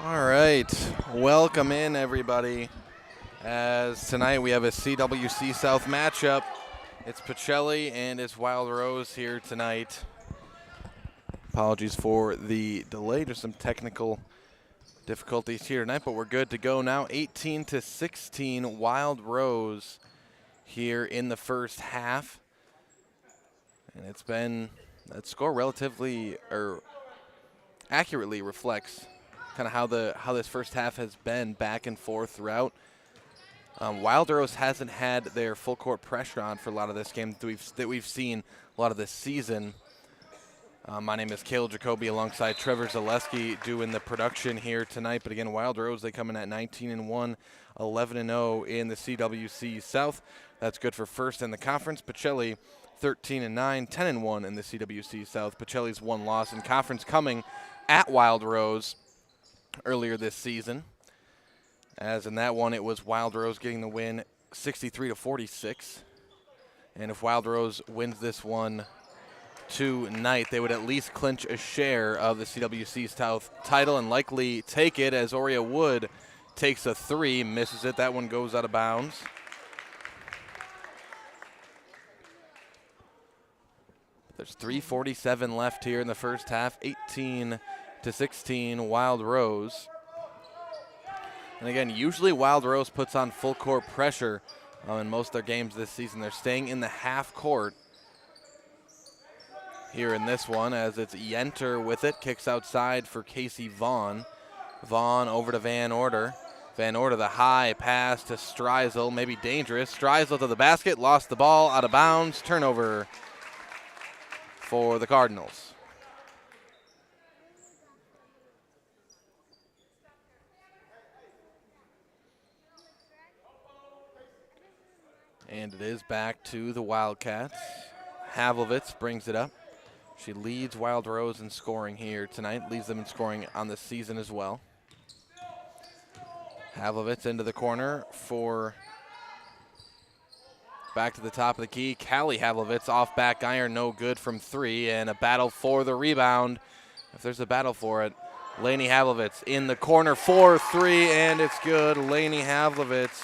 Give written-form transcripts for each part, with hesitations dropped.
All right, welcome in everybody. As tonight we have a CWC South matchup. It's Pacelli and it's Wild Rose here tonight. Apologies for the delay, just some technical difficulties here tonight, but we're good to go now. 18-16 Wild Rose here in the first half. And it's been, that score relatively, or accurately reflects kind of how this first half has been back and forth throughout. Wild Rose hasn't had their full court pressure on for a lot of this game that we've seen a lot of this season. My name is Caleb Jacoby alongside Trevor Zaleski doing the production here tonight. But again, Wild Rose, they come in at 19-1, 11-0 in the CWC South. That's good for first in the conference. Pacelli 13-9, 10-1 in the CWC South. Pacelli's one loss in conference coming at Wild Rose earlier this season. As in that one, it was Wild Rose getting the win 63-46. And if Wild Rose wins this one tonight, they would at least clinch a share of the CWC South title and likely take it, as Oria Wood takes a three, misses it. That one goes out of bounds. There's 3:47 left here in the first half, 18-16 Wild Rose. And again, usually Wild Rose puts on full court pressure in most of their games this season. They're staying in the half court here in this one, as it's Yenter with it, kicks outside for Casey Vaughn. Vaughn over to Van Order. Van Order, the high pass to Streisel, maybe dangerous. Streisel to the basket, lost the ball, out of bounds, turnover for the Cardinals. And it is back to the Wildcats. Havlovitz brings it up. She leads Wild Rose in scoring here tonight, leads them in scoring on the season as well. Havlovitz into the corner for back to the top of the key. Callie Havlovitz off back iron, no good from three, and a battle for the rebound. If there's a battle for it, Lainey Havlovitz in the corner for three, and it's good. Lainey Havlovitz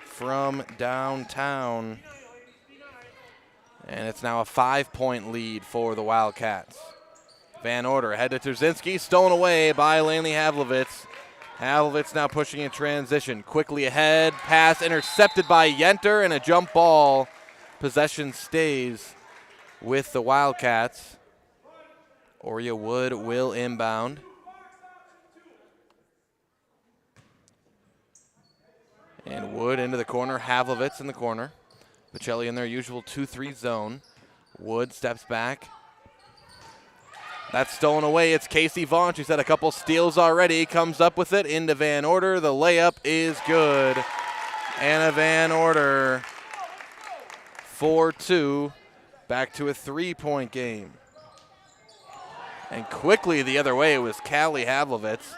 from downtown. And it's now a 5-point lead for the Wildcats. Van Order ahead to Terzinski, stolen away by Lainey Havlovitz. Havlovitz now pushing in transition. Quickly ahead, pass intercepted by Yenter, and a jump ball. Possession stays with the Wildcats. Oria Wood will inbound. And Wood into the corner, Havlovitz in the corner. Pacelli in their usual 2-3 zone. Wood steps back. That's stolen away. It's Casey Vaughn. She's had a couple steals already. Comes up with it into Van Order. The layup is good. Anna Van Order, 4-2. Back to a 3-point game. And quickly the other way, it was Callie Havlovitz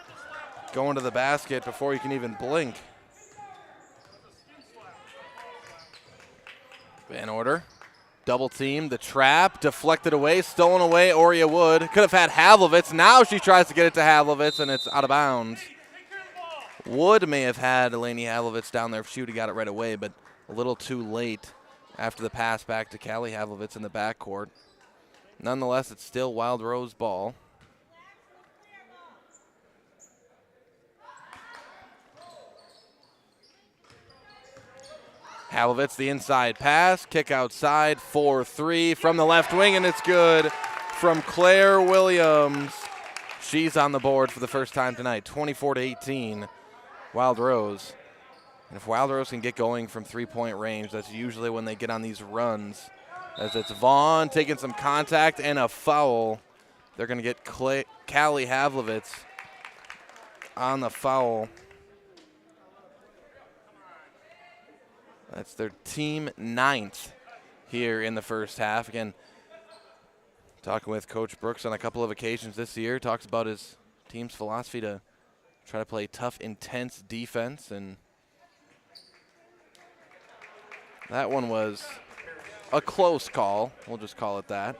going to the basket before you can even blink. Van Order, double team, the trap, deflected away, stolen away, Oria Wood. Could have had Havlovitz. Now she tries to get it to Havlovitz, and it's out of bounds. Wood may have had Lainey Havlovitz down there if she would have got it right away, but a little too late after the pass back to Callie Havlovitz in the backcourt. Nonetheless, it's still Wild Rose ball. Havlovitz, the inside pass, kick outside, 4-3 from the left wing, and it's good from Claire Williams. She's on the board for the first time tonight, 24-18, Wild Rose. And if Wild Rose can get going from three-point range, that's usually when they get on these runs. As it's Vaughn taking some contact and a foul. They're going to get Callie Havlovitz on the foul. That's their team 9th here in the first half. Again, talking with Coach Brooks on a couple of occasions this year, talks about his team's philosophy to try to play tough, intense defense, and that one was a close call. We'll just call it that.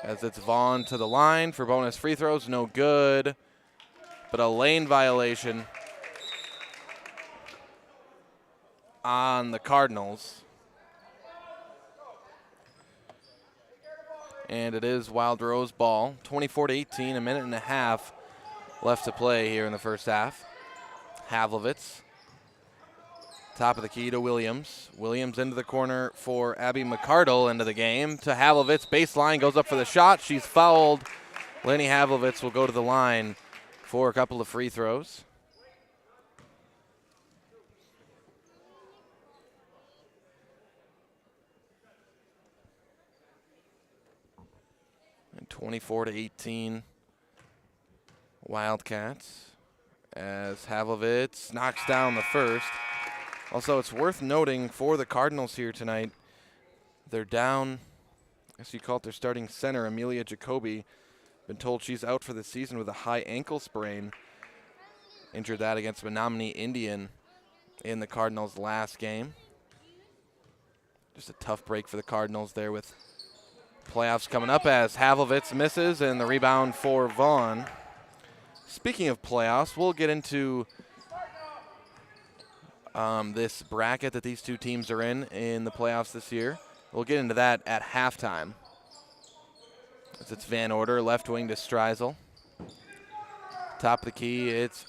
as it's Vaughn to the line for bonus free throws. No good, but a lane violation on the Cardinals. And it is Wild Rose ball. 24-18, a minute and a half left to play here in the first half. Havlovitz, top of the key to Williams. Williams into the corner for Abby McCardle into the game. To Havlovitz, baseline, goes up for the shot. She's fouled. Laney Havlovitz will go to the line for a couple of free throws. And 24-18, Wildcats, as Havlovitz knocks down the first. Also, it's worth noting for the Cardinals here tonight, they're down, I guess you call it their starting center, Amelia Jacoby. Been told she's out for the season with a high ankle sprain. Injured that against Menominee Indian in the Cardinals' last game. Just a tough break for the Cardinals there with playoffs coming up, as Havlovitz misses and the rebound for Vaughn. Speaking of playoffs, we'll get into this bracket that these two teams are in the playoffs this year. We'll get into that at halftime. As it's Van Order, left wing to Streisel. Top of the key, it's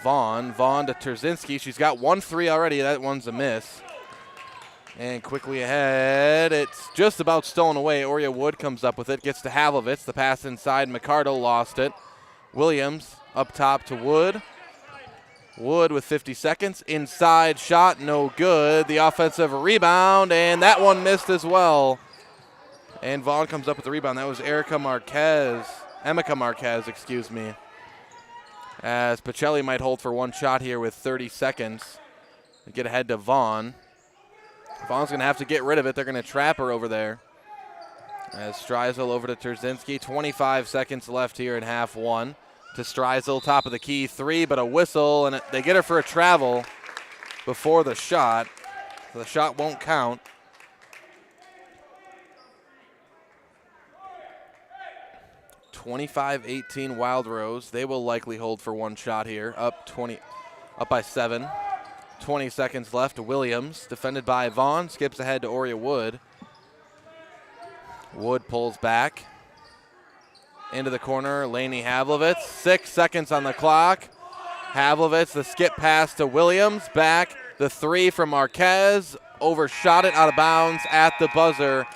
Vaughn. Vaughn to Terzinski. She's got 1 3 already. That one's a miss. And quickly ahead, it's just about stolen away. Oria Wood comes up with it, gets to Havlovitz. The pass inside, McCardle lost it. Williams up top to Wood. Wood with 50 seconds. Inside shot, no good. The offensive rebound, and that one missed as well. And Vaughn comes up with the rebound. That was Emika Marquez, excuse me. As Pacelli might hold for one shot here with 30 seconds. To get ahead to Vaughn. Vaughn's going to have to get rid of it. They're going to trap her over there. As Streisel over to Terzinski. 25 seconds left here in half one. To Streisel, top of the key, 3, but a whistle, and they get her for a travel before the shot. So the shot won't count. (25-18) Wild Rose. They will likely hold for one shot here. Up by 7. 20 seconds left. Williams, defended by Vaughn, skips ahead to Oria Wood. Wood pulls back. Into the corner, Laney Havlovitz. 6 seconds on the clock. Havlovitz, the skip pass to Williams. Back, the 3 from Marquez. Overshot it out of bounds at the buzzer.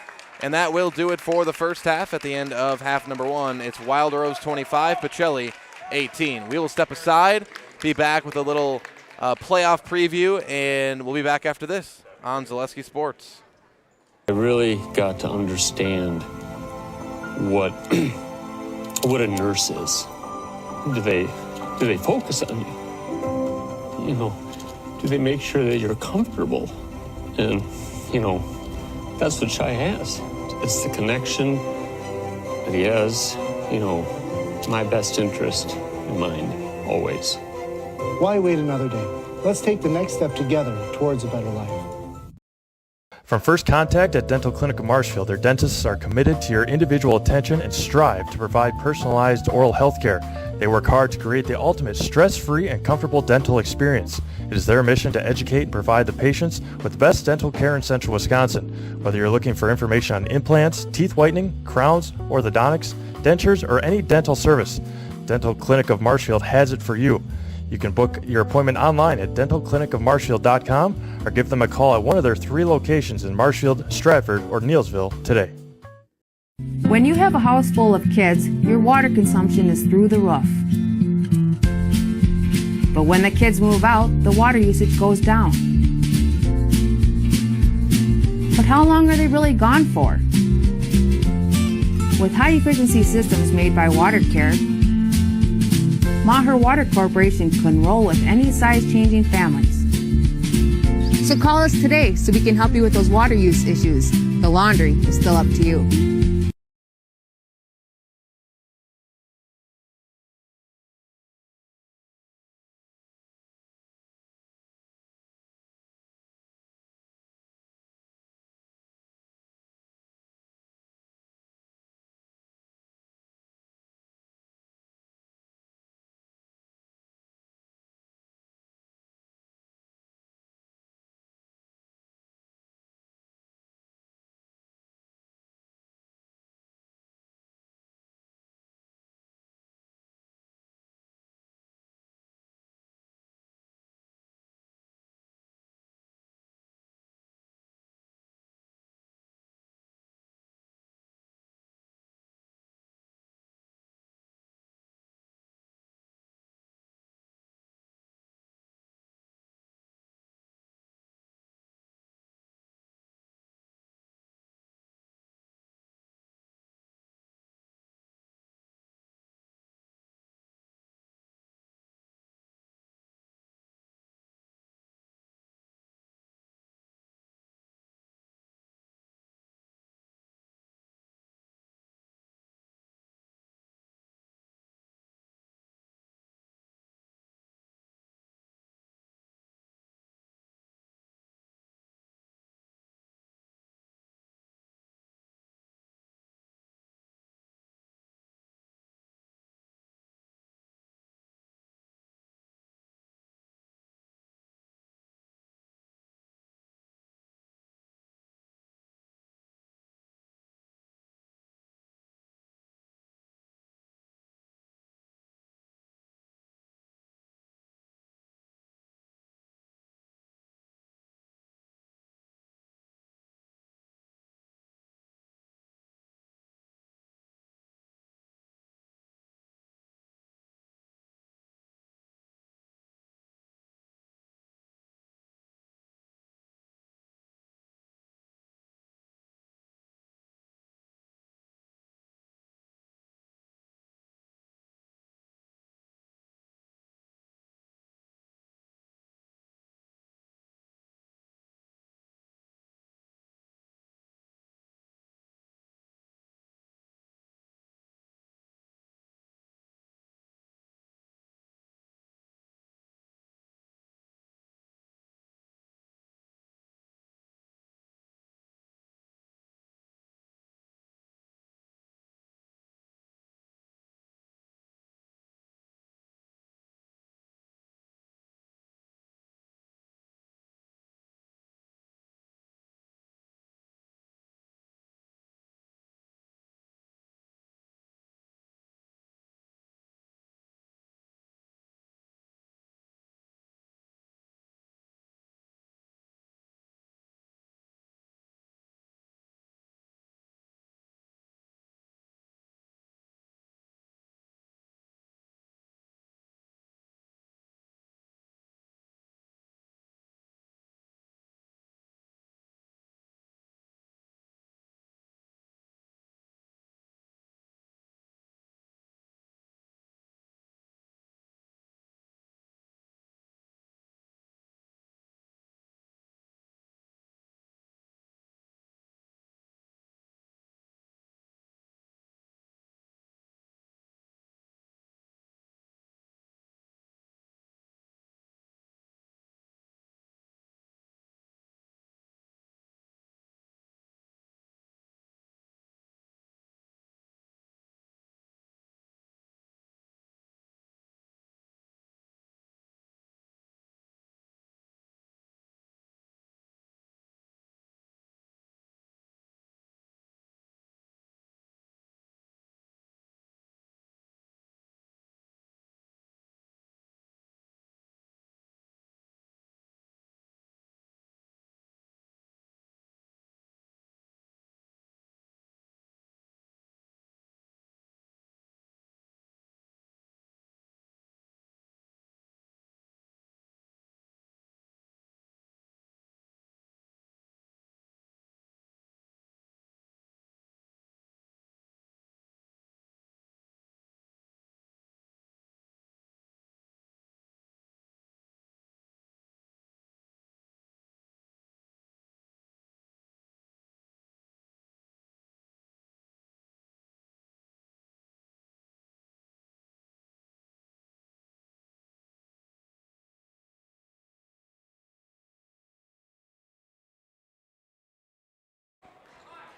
And that will do it for the first half. At the end of half number 1, it's Wild Rose 25, Pacelli 18. We will step aside, be back with a little playoff preview, and we'll be back after this on Zaleski Sports. I really got to understand what a nurse is. Do they focus on you? You know, do they make sure that you're comfortable? And, you know, that's what Shai has. It's the connection that he has, you know, my best interest in mind, always. Why wait another day? Let's take the next step together towards a better life. From first contact at Dental Clinic of Marshfield, their dentists are committed to your individual attention and strive to provide personalized oral health care. They work hard to create the ultimate stress-free and comfortable dental experience. It is their mission to educate and provide the patients with the best dental care in Central Wisconsin. Whether you're looking for information on implants, teeth whitening, crowns, orthodontics, dentures, or any dental service, Dental Clinic of Marshfield has it for you. You can book your appointment online at dentalclinicofmarshfield.com or give them a call at one of their 3 locations in Marshfield, Stratford, or Neillsville today. When you have a house full of kids, your water consumption is through the roof. But when the kids move out, the water usage goes down. But how long are they really gone for? With high-efficiency systems made by WaterCare, Maher Water Corporation can roll with any size-changing families. So call us today so we can help you with those water use issues. The laundry is still up to you.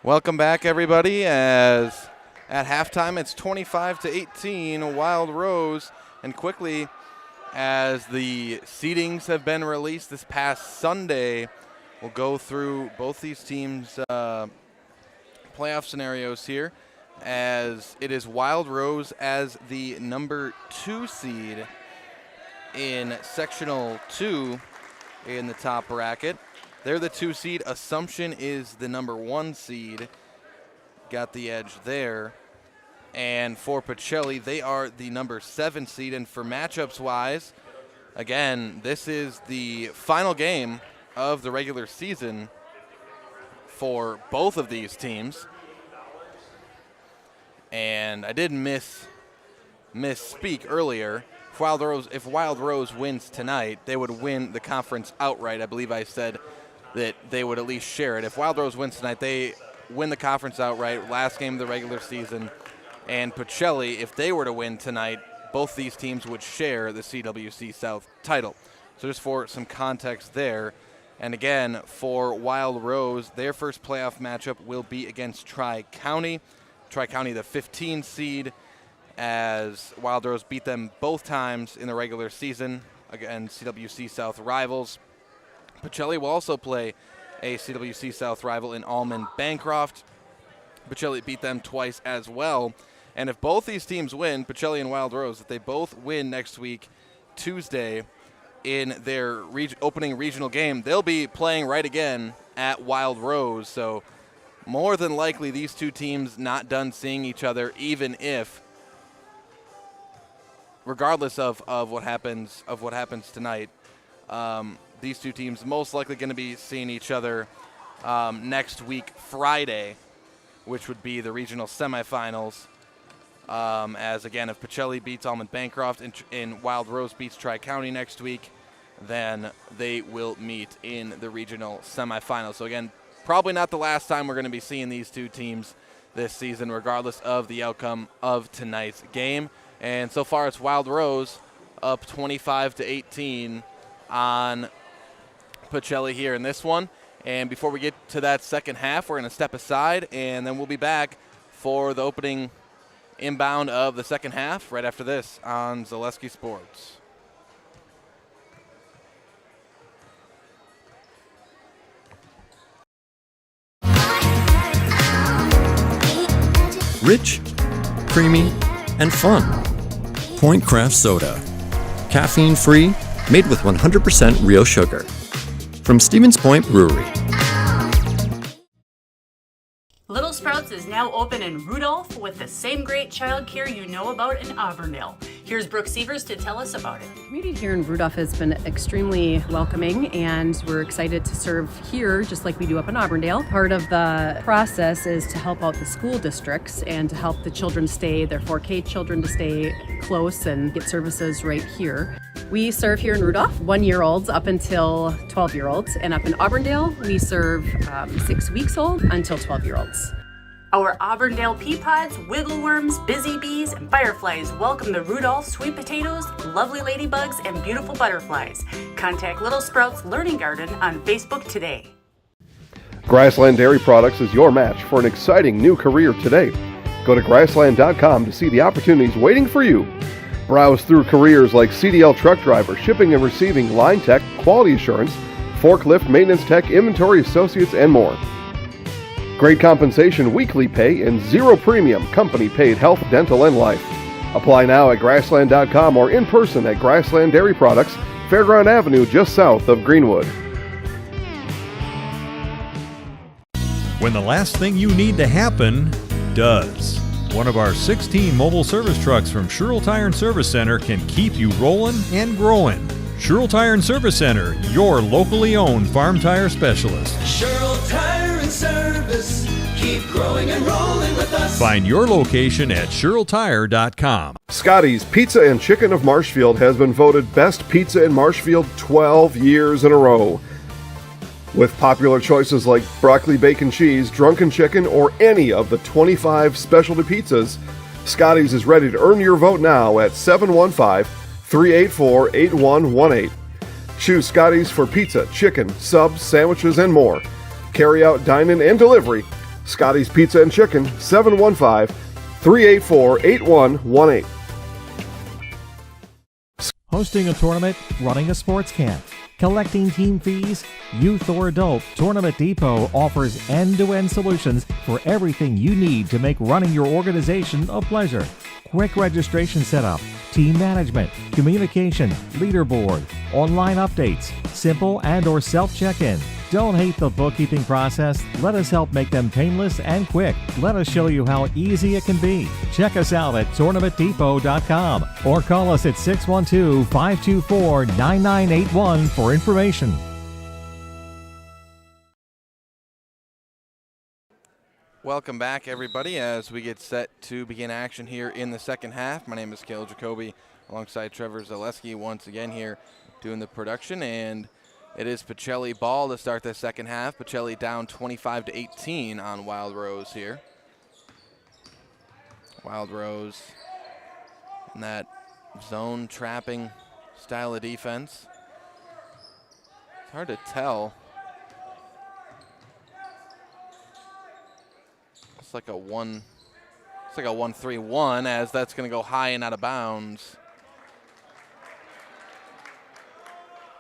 Welcome back, everybody, as at halftime it's 25-18 Wild Rose. And quickly, as the seedings have been released this past Sunday, we'll go through both these teams' playoff scenarios here, as it is Wild Rose as the number 2 seed in Sectional 2 in the top bracket. They're the 2 seed. Assumption is the number 1 seed. Got the edge there. And for Pacelli, they are the number 7 seed. And for matchups-wise, again, this is the final game of the regular season for both of these teams. And I did misspeak earlier. If Wild Rose wins tonight, they would win the conference outright. I believe I said that they would at least share it. If Wild Rose wins tonight, they win the conference outright, last game of the regular season. And Pacelli, if they were to win tonight, both these teams would share the CWC South title. So just for some context there. And again, for Wild Rose, their first playoff matchup will be against Tri-County. Tri-County, the 15 seed, as Wild Rose beat them both times in the regular season. Again, CWC South rivals. Pacelli will also play a CWC South rival in Allman Bancroft. Pacelli beat them twice as well. And if both these teams win, Pacelli and Wild Rose, if they both win next week, Tuesday, in their opening regional game, they'll be playing right again at Wild Rose. So more than likely, these two teams not done seeing each other, even if, regardless of what happens tonight, these two teams most likely going to be seeing each other next week, Friday, which would be the regional semifinals. As again, if Pacelli beats Allman Bancroft and Wild Rose beats Tri-County next week, then they will meet in the regional semifinals. So again, probably not the last time we're going to be seeing these two teams this season, regardless of the outcome of tonight's game. And so far, it's Wild Rose up 25-18 on Pacelli here in this one. And before we get to that second half, we're going to step aside, and then we'll be back for the opening inbound of the second half right after this on Zaleski Sports. Rich, creamy, and fun. Point Craft Soda. Caffeine-free, made with 100% real sugar. From Stevens Point Brewery. Little Sprouts is now open in Rudolph with the same great childcare you know about in Auburndale. Here's Brooke Sievers to tell us about it. The community here in Rudolph has been extremely welcoming, and we're excited to serve here just like we do up in Auburndale. Part of the process is to help out the school districts and to help the children stay, their 4K children to stay close and get services right here. We serve here in Rudolph 1-year-olds up until 12-year-olds, and up in Auburndale we serve 6 weeks old until 12-year-olds. Our Auburndale pea pods, wiggle worms, busy bees, and fireflies welcome the Rudolph sweet potatoes, lovely ladybugs, and beautiful butterflies. Contact Little Sprouts Learning Garden on Facebook today. Grassland Dairy Products is your match for an exciting new career today. Go to grassland.com to see the opportunities waiting for you. Browse through careers like CDL truck driver, shipping and receiving, line tech, quality assurance, forklift, maintenance tech, inventory associates, and more. Great compensation, weekly pay, and zero premium company-paid health, dental, and life. Apply now at grassland.com or in person at Grassland Dairy Products, Fairground Avenue, just south of Greenwood. When the last thing you need to happen does. One of our 16 mobile service trucks from Sherrill Tire and Service Center can keep you rolling and growing. Sherrill Tire and Service Center, your locally owned farm tire specialist. Sherrill Tire and Service, keep growing and rolling with us. Find your location at SherrillTire.com. Scotty's Pizza and Chicken of Marshfield has been voted best pizza in Marshfield 12 years in a row. With popular choices like broccoli, bacon, cheese, drunken chicken, or any of the 25 specialty pizzas, Scotty's is ready to earn your vote now at 715-384-8118. Choose Scotty's for pizza, chicken, subs, sandwiches, and more. Carry out, dine-in, and delivery. Scotty's Pizza and Chicken, 715-384-8118. Hosting a tournament, running a sports camp, collecting team fees, youth or adult, Tournament Depot offers end-to-end solutions for everything you need to make running your organization a pleasure. Quick registration setup, team management, communication, leaderboard, online updates, simple and or self-check-in. Don't hate the bookkeeping process. Let us help make them painless and quick. Let us show you how easy it can be. Check us out at tournamentdepot.com or call us at 612-524-9981 for information. Welcome back, everybody, as we get set to begin action here in the second half. My name is Cale Jacoby, alongside Trevor Zaleski once again here doing the production, and it is Pacelli ball to start the second half. Pacelli down 25-18 on Wild Rose here. Wild Rose in that zone trapping style of defense. It's hard to tell. It's like a 1-3-1, as that's going to go high and out of bounds.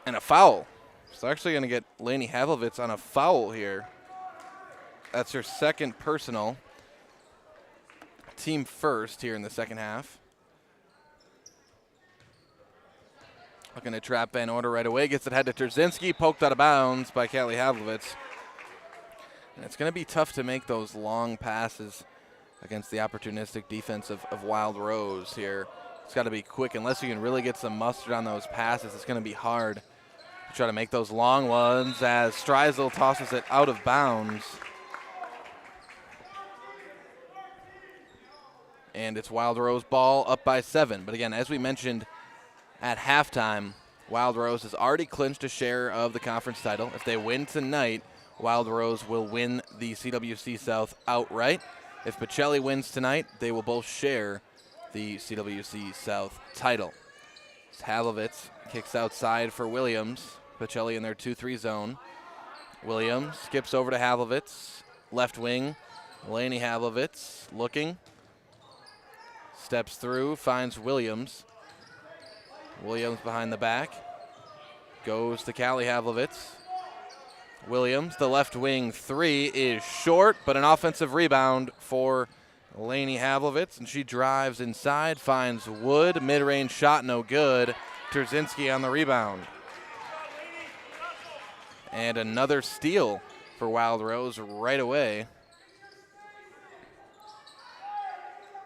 And a foul. So actually going to get Lainey Havlovitz on a foul here. That's her second personal. Team first here in the second half. Looking to trap Van Order right away. Gets it head to Trzynski. Poked out of bounds by Callie Havlovitz. And it's going to be tough to make those long passes against the opportunistic defense of Wild Rose here. It's got to be quick. Unless you can really get some mustard on those passes, it's going to be hard. Try to make those long ones as Streisel tosses it out of bounds. And it's Wild Rose ball up by 7. But again, as we mentioned at halftime, Wild Rose has already clinched a share of the conference title. If they win tonight, Wild Rose will win the CWC South outright. If Pacelli wins tonight, they will both share the CWC South title. Havlovitz kicks outside for Williams. Pacelli in their 2-3 zone. Williams skips over to Havlovitz. Left wing, Lainey Havlovitz looking. Steps through, finds Williams. Williams behind the back. Goes to Callie Havlovitz. Williams, the left wing 3 is short, but an offensive rebound for Lainey Havlovitz, and she drives inside, finds Wood. Mid-range shot, no good. Trzynski on the rebound. And another steal for Wild Rose right away.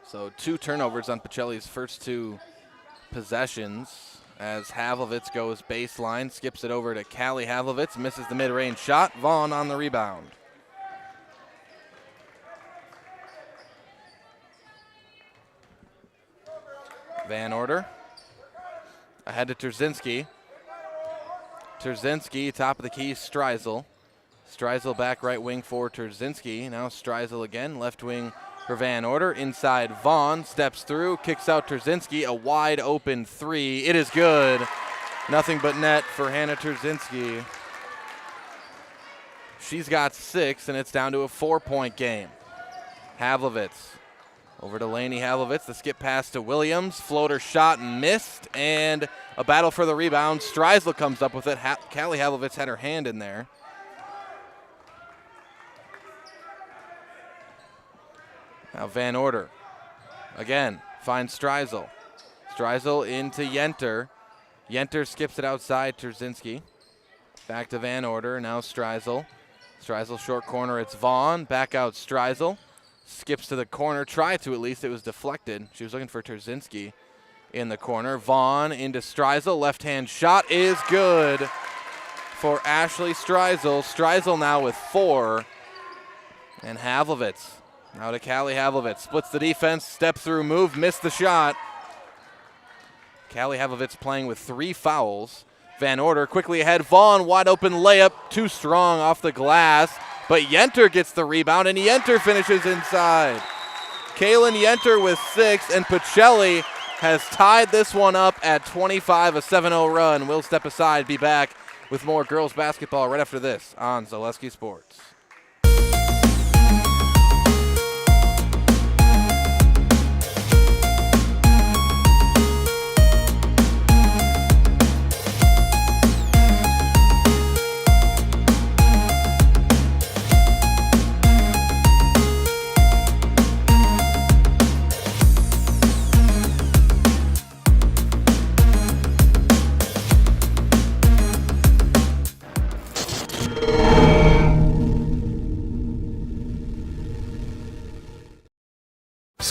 So 2 turnovers on Pacelli's first 2 possessions as Havlovitz goes baseline, skips it over to Callie Havlovitz, misses the mid-range shot. Vaughn on the rebound. Van Order ahead to Trzynski. Trzynski, top of the key, Streisel. Streisel back right wing for Trzynski. Now Streisel again, left wing for Van Order. Inside Vaughn, steps through, kicks out Trzynski. A wide open 3. It is good. Nothing but net for Hannah Trzynski. She's got 6, and it's down to a 4-point game. Havlovitz over to Lainey Havlovitz. The skip pass to Williams. Floater shot missed, and a battle for the rebound. Streisel comes up with it. Callie Havlovitz had her hand in there. Now Van Order again finds Streisel. Streisel into Yenter. Yenter skips it outside Trzynski. Back to Van Order. Now Streisel. Streisel short corner. It's Vaughn. Back out Streisel. Skips to the corner. Tried to at least. It was deflected. She was looking for Trzynski in the corner. Vaughn into Streisel. Left-hand shot is good for Ashley Streisel. Streisel now with 4. And Havlovitz now to Callie Havlovitz. Splits the defense. Step through move. Missed the shot. Callie Havlovitz playing with 3 fouls. Van Order quickly ahead. Vaughn wide open layup. Too strong off the glass. But Yenter gets the rebound, and Yenter finishes inside. Kaylin Yenter with 6, and Pacelli has tied this one up at 25, a 7-0 run. We'll step aside, be back with more girls basketball right after this on Zaleski Sports.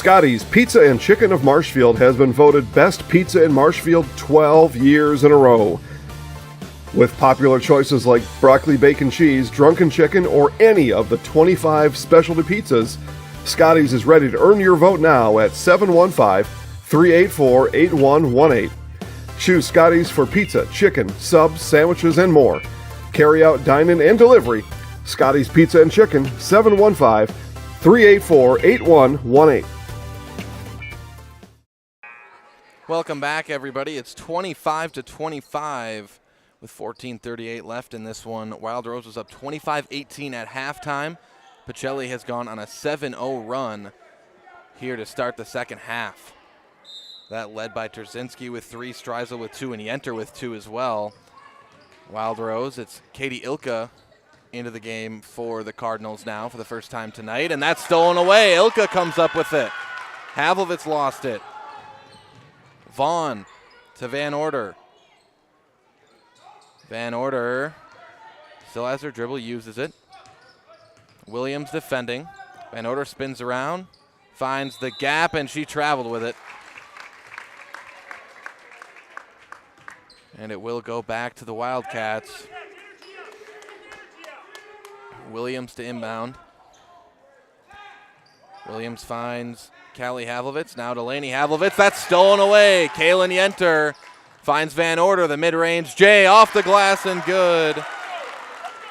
Scotty's Pizza and Chicken of Marshfield has been voted Best Pizza in Marshfield 12 years in a row. With popular choices like broccoli bacon cheese, drunken chicken, or any of the 25 specialty pizzas, Scotty's is ready to earn your vote now at 715-384-8118. Choose Scotty's for pizza, chicken, subs, sandwiches, and more. Carry out, dine-in, and delivery. Scotty's Pizza and Chicken, 715-384-8118. Welcome back, everybody. It's 25-25 with 14:38 left in this one. Wild Rose was up 25-18 at halftime. Pacelli has gone on a 7-0 run here to start the second half. That led by Terzinski with 3, Streisel with 2, and Yenter with 2 as well. Wild Rose, it's Katie Ilka into the game for the Cardinals now for the first time tonight, and that's stolen away. Ilka comes up with it. Havlovitz lost it. Vaughn to Van Order. Van Order still has her dribble, uses it. Williams defending. Van Order spins around, finds the gap, and she traveled with it. And it will go back to the Wildcats. Williams to inbound. Williams finds Callie Havlovitz. Now Delaney Havlovitz. That's stolen away. Kaylin Yenter finds Van Order. The mid-range J off the glass and good.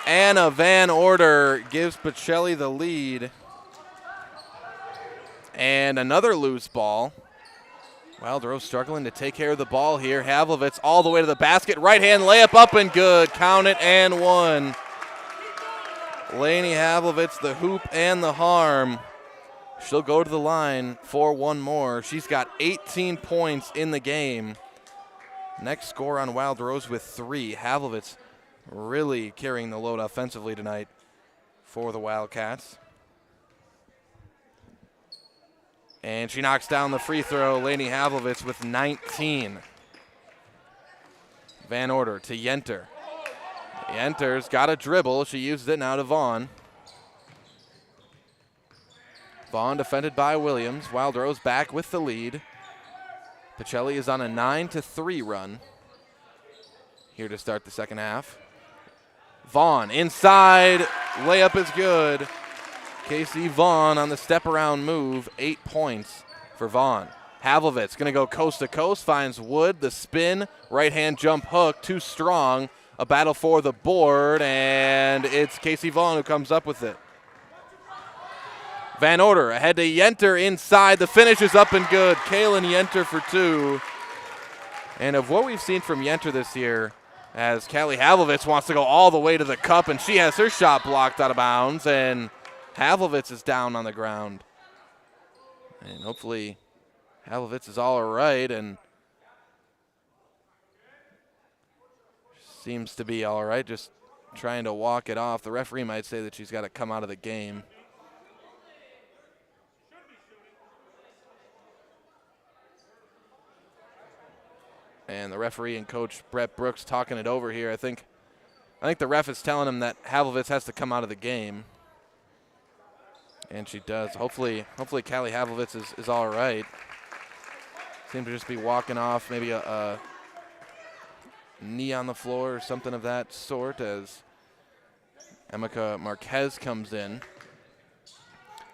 Anna Van Order gives Pacelli the lead. And another loose ball. Wild Rose struggling to take care of the ball here. Havlovitz all the way to the basket. Right-hand layup up and good. Count it and one. Lainey Havlovitz, the hoop and the harm. She'll go to the line for one more. She's got 18 points in the game. Next score on Wild Rose with 3. Havlovitz really carrying the load offensively tonight for the Wildcats. And she knocks down the free throw. Lainey Havlovitz with 19. Van Order to Yenter. Yenter's got a dribble. She uses it now to Vaughn. Vaughn defended by Williams. Wild Rose back with the lead. Pacelli is on a 9-3 run here to start the second half. Vaughn inside. Layup is good. Casey Vaughn on the step-around move, 8 points for Vaughn. Havlovitz going to go coast to coast, finds Wood, the spin, right-hand jump hook, too strong. A battle for the board, and it's Casey Vaughn who comes up with it. Van Order ahead to Yenter inside. The finish is up and good. Kaylin Yenter for 2. And of what we've seen from Yenter this year, as Callie Havlovitz wants to go all the way to the cup, and she has her shot blocked out of bounds, and Havlovitz is down on the ground. And hopefully Havlovitz is all right and seems to be all right, just trying to walk it off. The referee might say that she's got to come out of the game. And the referee and coach Brett Brooks talking it over here. I think the ref is telling him that Havlovitz has to come out of the game. And she does. Hopefully Callie Havlovitz is all right. Seems to just be walking off, maybe a knee on the floor or something of that sort as Emeka Marquez comes in.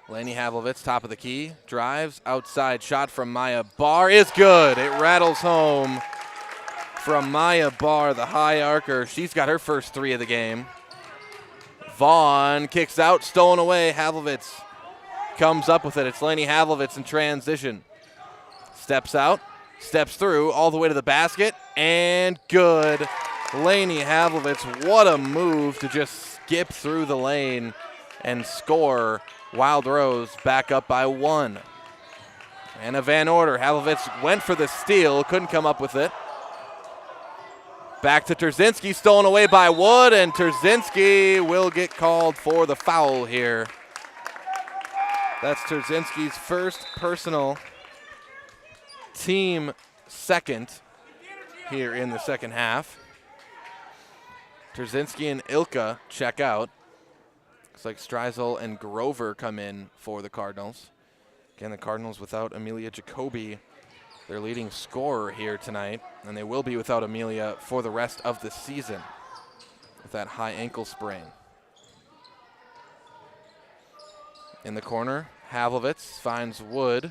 Lainey Havlovitz, top of the key, drives, outside shot from Maya Barr is good. It rattles home from Maya Barr, the high archer. She's got her first 3 of the game. Vaughn kicks out, stolen away. Havlovitz comes up with it. It's Lainey Havlovitz in transition. Steps out, steps through, all the way to the basket, and good. Lainey Havlovitz, what a move to just skip through the lane and score. Wild Rose back up by 1. And a Van Order. Havlovitz went for the steal, couldn't come up with it. Back to Terzinski, stolen away by Wood, and Terzinski will get called for the foul here. That's Terzinski's first personal, team second here in the second half. Terzinski and Ilka check out. Looks like Streisel and Grover come in for the Cardinals. Again, the Cardinals without Amelia Jacoby, their leading scorer here tonight, and they will be without Amelia for the rest of the season with that high ankle sprain. In the corner, Havlovitz finds Wood.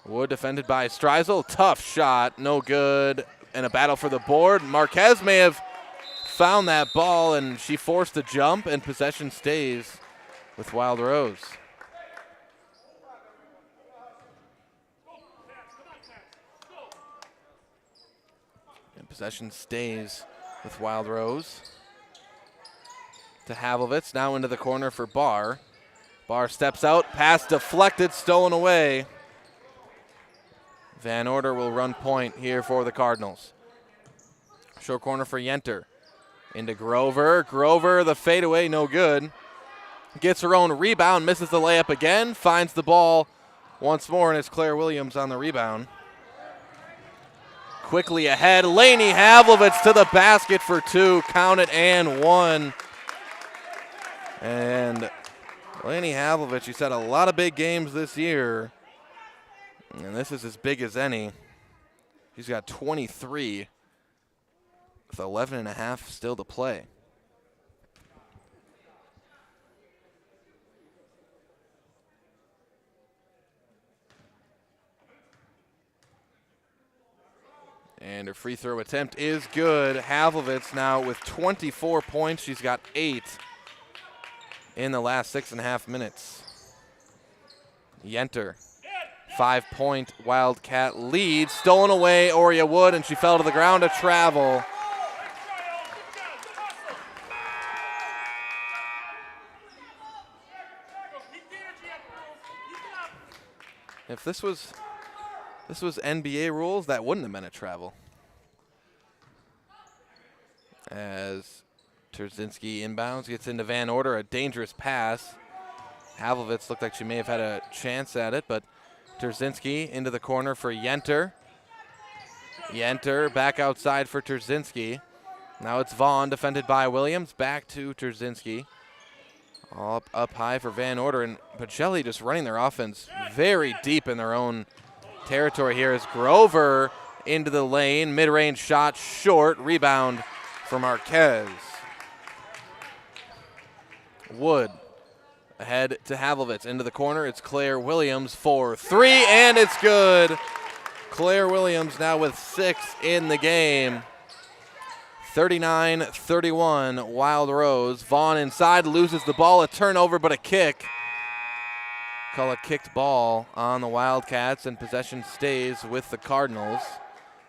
Wood defended by Streisel. Tough shot, no good. And a battle for the board. Marquez may have found that ball, and she forced a jump, and possession stays with Wild Rose. And possession stays with Wild Rose. To Havlovitz, now into the corner for Barr. Barr steps out, pass deflected, stolen away. Van Order will run point here for the Cardinals. Short corner for Yenter. Into Grover. Grover, the fadeaway, no good. Gets her own rebound, misses the layup again, finds the ball once more, and it's Claire Williams on the rebound. Quickly ahead, Lainey Havlovitz to the basket for two. Count it and one. And Lainey Havlovitz, she's had a lot of big games this year, and this is as big as any. She's got 23 with 11 and a half still to play. And her free throw attempt is good. Havlovitz now with 24 points. She's got 8 in the last 6.5 minutes. Yenter, 5-point Wildcat lead. Stolen away, Oria Wood, and she fell to the ground to travel. If this was NBA rules, that wouldn't have been a travel. As Terzinski inbounds, gets into Van Order, a dangerous pass. Havlovitz looked like she may have had a chance at it, but Terzinski into the corner for Yenter. Yenter back outside for Terzinski. Now it's Vaughn defended by Williams. Back to Terzinski. All up high for Van Order, and Pacelli just running their offense very deep in their own territory here as Grover into the lane. Mid-range shot short. Rebound for Marquez. Wood ahead to Havlovitz. Into the corner. It's Claire Williams for 3, and it's good. Claire Williams now with 6 in the game. 39-31, Wild Rose. Vaughn inside, loses the ball. A turnover, but a kick. Call a kicked ball on the Wildcats, and possession stays with the Cardinals.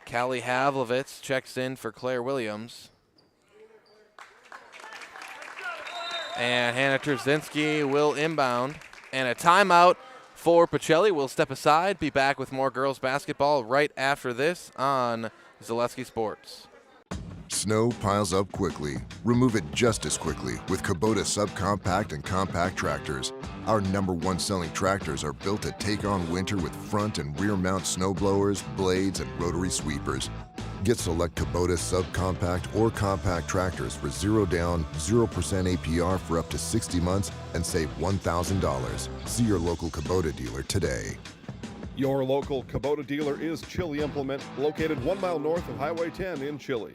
Callie Havlovitz checks in for Claire Williams. And Hannah Terzinski will inbound. And a timeout for Pacelli. We'll step aside, be back with more girls basketball right after this on Zaleski Sports. Snow piles up quickly. Remove it just as quickly with Kubota subcompact and compact tractors. Our #1 selling tractors are built to take on winter with front and rear mount snow blowers, blades, and rotary sweepers. Get select Kubota subcompact or compact tractors for 0 down, 0% APR for up to 60 months and save $1,000. See your local Kubota dealer today. Your local Kubota dealer is Chili Implement, located 1 mile north of Highway 10 in Chili.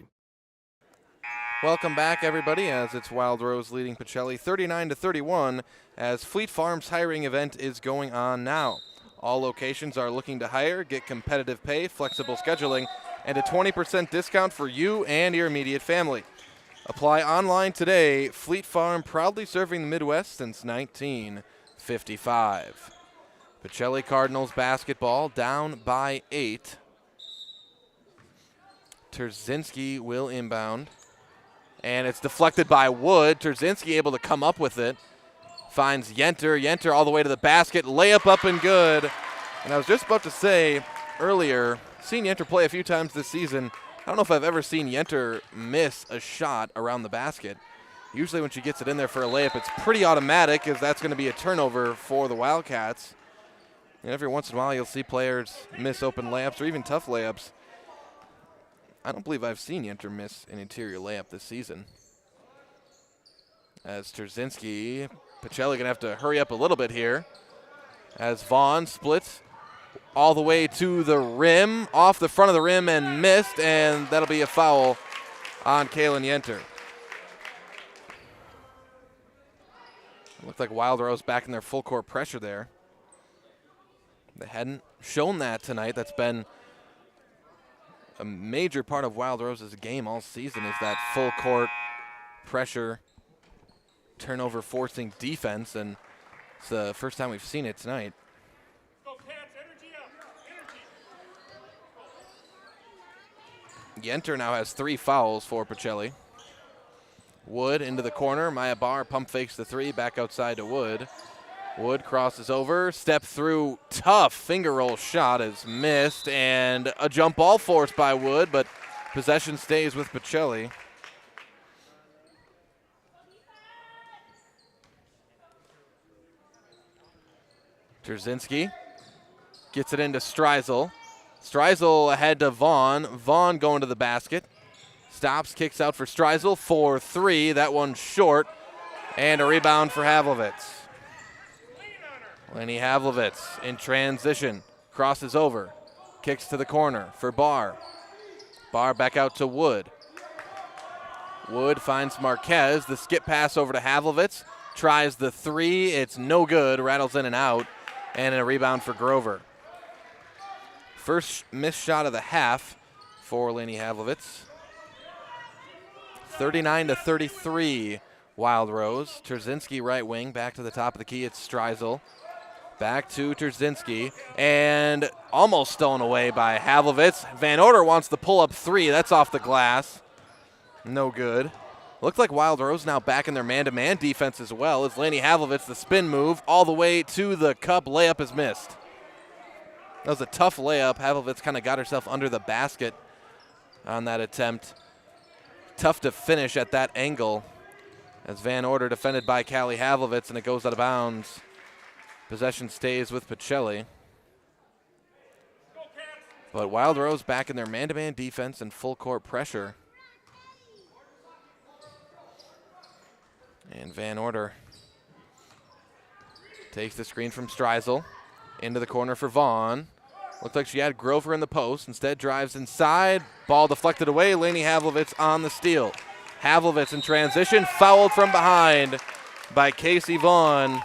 Welcome back, everybody, as it's Wild Rose leading Pacelli 39-31 as Fleet Farm's hiring event is going on now. All locations are looking to hire, get competitive pay, flexible scheduling, and a 20% discount for you and your immediate family. Apply online today. Fleet Farm, proudly serving the Midwest since 1955. Pacelli Cardinals basketball down by 8. Terzinski will inbound. And it's deflected by Wood. Terzinski able to come up with it. Finds Yenter. Yenter all the way to the basket. Layup up and good. And I was just about to say earlier, seen Yenter play a few times this season. I don't know if I've ever seen Yenter miss a shot around the basket. Usually when she gets it in there for a layup, it's pretty automatic, as that's going to be a turnover for the Wildcats. And every once in a while you'll see players miss open layups or even tough layups. I don't believe I've seen Yenter miss an interior layup this season. As Terzinski, Pacelli going to have to hurry up a little bit here. as Vaughn splits all the way to the rim, off the front of the rim and missed, and that'll be a foul on Kalen Yenter. Looked like Wild Rose back in their full court pressure there. They hadn't shown that tonight. That's been a major part of Wild Rose's game all season, is that full court pressure, turnover forcing defense, and it's the first time we've seen it tonight. Yenter now has 3 fouls for Pacelli. Wood into the corner. Maya Barr pump fakes the 3, back outside to Wood. Wood crosses over, step through, tough finger roll shot is missed, and a jump ball forced by Wood, but possession stays with Pacelli. Trzynski gets it into Streisel. Streisel ahead to Vaughn. Vaughn going to the basket. Stops, kicks out for Streisel for 3. That one's short. And a rebound for Havlovitz. Lenny Havlovitz in transition. Crosses over. Kicks to the corner for Barr. Barr back out to Wood. Wood finds Marquez. The skip pass over to Havlovitz. Tries the 3. It's no good. Rattles in and out. And a rebound for Grover. First missed shot of the half for Lenny Havlovitz. 39-33, Wild Rose. Trzynski right wing, back to the top of the key. It's Streisel. Back to Trzynski, and almost stolen away by Havlovitz. Van Order wants the pull-up 3. That's off the glass. No good. Looked like Wild Rose now back in their man-to-man defense as well. As Lenny Havlovitz, the spin move, all the way to the cup. Layup is missed. That was a tough layup. Havlovitz kind of got herself under the basket on that attempt. Tough to finish at that angle as Van Order defended by Callie Havlovitz, and it goes out of bounds. Possession stays with Pacelli. But Wild Rose back in their man-to-man defense and full court pressure. And Van Order takes the screen from Streisel. Into the corner for Vaughn. Looked like she had Grover in the post. Instead drives inside. Ball deflected away. Lenny Havlovitz on the steal. Havlovitz in transition. Fouled from behind by Casey Vaughn.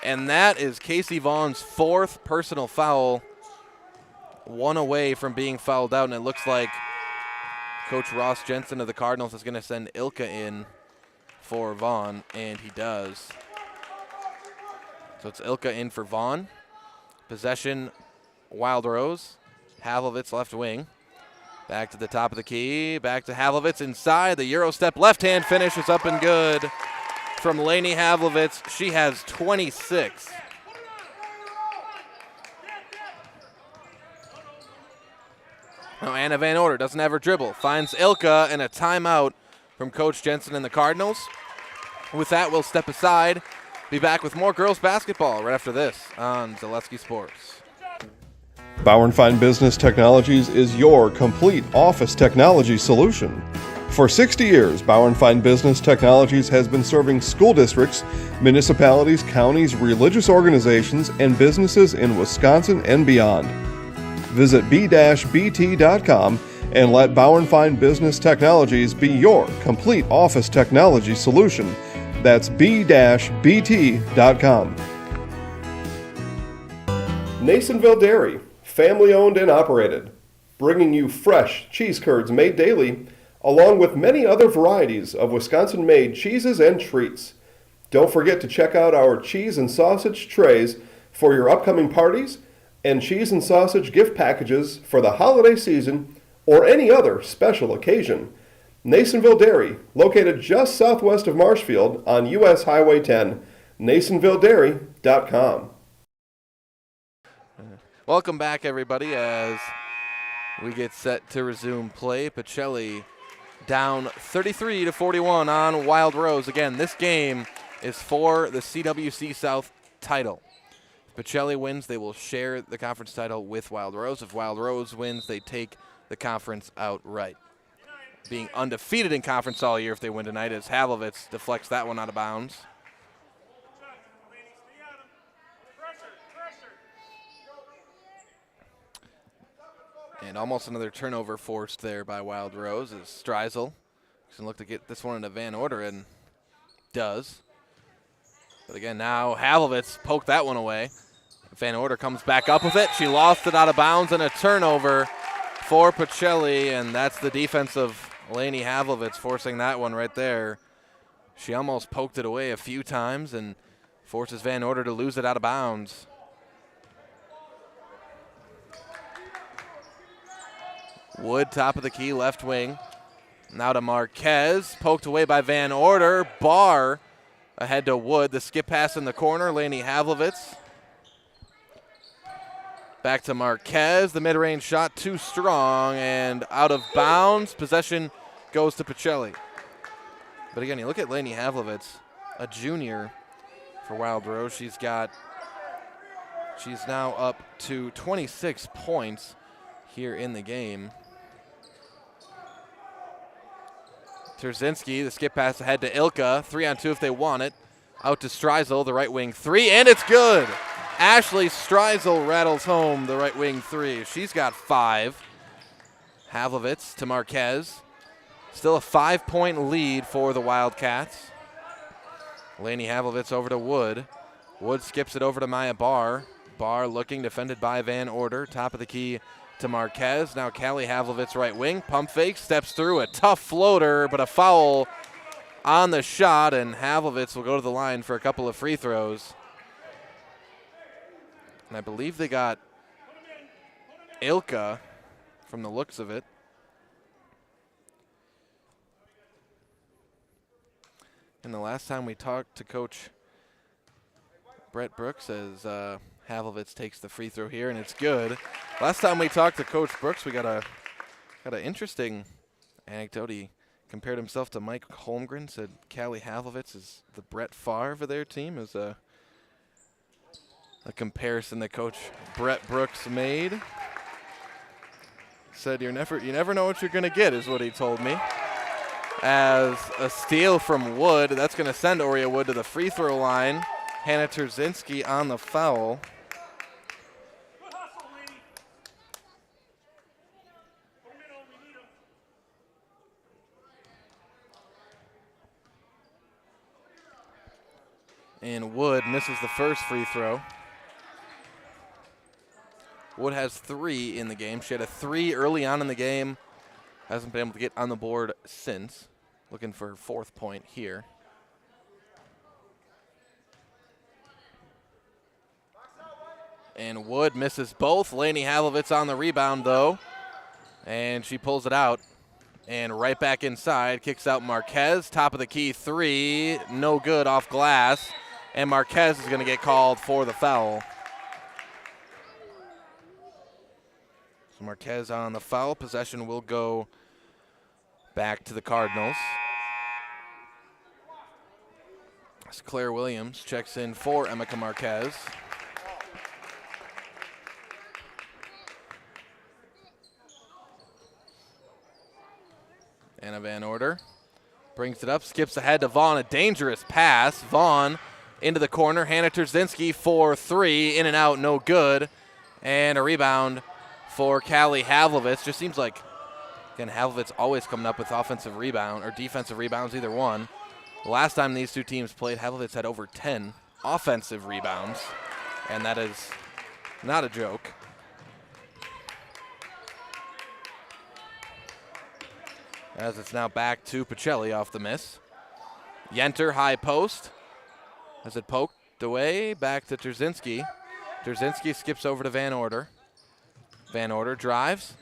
And that is Casey Vaughn's 4th personal foul. 1 away from being fouled out. And it looks like Coach Ross Jensen of the Cardinals is going to send Ilka in for Vaughn. And he does. So it's Ilka in for Vaughn. Possession, Wild Rose. Havlovitz left wing. Back to the top of the key. Back to Havlovitz inside. The Euro step left hand finish is up and good from Lenny Havlovitz. She has 26. Now Anna Van Order doesn't have her dribble. Finds Ilka, and a timeout from Coach Jensen and the Cardinals. With that, we'll step aside. Be back with more girls basketball right after this on Zaleski Sports. Bauer & Fine Business Technologies is your complete office technology solution. For 60 years, Bauer & Fine Business Technologies has been serving school districts, municipalities, counties, religious organizations, and businesses in Wisconsin and beyond. Visit b-bt.com and let Bauer & Fine Business Technologies be your complete office technology solution. That's b-bt.com. Nasonville Dairy, family owned and operated, bringing you fresh cheese curds made daily, along with many other varieties of Wisconsin-made cheeses and treats. Don't forget to check out our cheese and sausage trays for your upcoming parties and cheese and sausage gift packages for the holiday season or any other special occasion. Nasonville Dairy, located just southwest of Marshfield on U.S. Highway 10, NasonvilleDairy.com. Welcome back, everybody, as we get set to resume play. Pacelli down 33-41 on Wild Rose. Again, this game is for the CWC South title. If Pacelli wins, they will share the conference title with Wild Rose. If Wild Rose wins, they take the conference outright. Being undefeated in conference all year if they win tonight, as Havlovitz deflects that one out of bounds. And almost another turnover forced there by Wild Rose as Streisel can look to get this one into Van Order, and does. But again, now Havlovitz poked that one away. Van Order comes back up with it. She lost it out of bounds, and a turnover for Pacelli, and that's the defense of Lainey Havlovitz forcing that one right there. She almost poked it away a few times and forces Van Order to lose it out of bounds. Wood, top of the key, left wing. Now to Marquez, poked away by Van Order. Barr ahead to Wood. The skip pass in the corner, Lainey Havlovitz. Back to Marquez. The mid-range shot too strong and out of bounds. Possession goes to Pacelli. But again, you look at Lainey Havlovitz, a junior for Wild Rose. She's now up to 26 points here in the game. Terzinski, the skip pass ahead to Ilka. 3-on-2 if they want it. Out to Streisel, the right wing three, and it's good. Ashley Streisel rattles home the right wing three. She's got 5. Havlovitz to Marquez. Still a 5-point lead for the Wildcats. Lainey Havlovitz over to Wood. Wood skips it over to Maya Barr. Barr looking, defended by Van Order. Top of the key to Marquez. Now Callie Havlovitz right wing. Pump fake, steps through. A tough floater, but a foul on the shot, and Havlovitz will go to the line for a couple of free throws. And I believe they got Ilka from the looks of it. And the last time we talked to Coach Brett Brooks, as Havlovitz takes the free throw here, and it's good. Last time we talked to Coach Brooks, we got an interesting anecdote. He compared himself to Mike Holmgren, said Callie Havlovitz is the Brett Favre of their team, is a comparison that Coach Brett Brooks made. Said you never know what you're going to get, is what he told me. As a steal from Wood, that's going to send Oria Wood to the free throw line. Hannah Terzinski on the foul. And Wood misses the first free throw. Wood has 3 in the game. She had a 3 early on in the game. Hasn't been able to get on the board since. Looking for her 4th point here. And Wood misses both. Lainey Havlovitz on the rebound, though. And she pulls it out. And right back inside, kicks out Marquez. Top of the key 3. No good off glass. And Marquez is going to get called for the foul. So Marquez on the foul. Possession will go back to the Cardinals. As Claire Williams checks in for Emeka Marquez. Anna Van Order brings it up, skips ahead to Vaughn. A dangerous pass. Vaughn into the corner. Hannah Terzinski for 3. In and out, no good. And a rebound for Callie Havlovitz. Just seems like, again, Havlovitz always coming up with offensive rebound or defensive rebounds, either one. The last time these two teams played, Havlovitz had over 10 offensive rebounds, and that is not a joke. As it's now back to Pacelli off the miss. Yenter, high post. As it poked away, back to Terzinski. Terzinski skips over to Van Order. Van Order drives.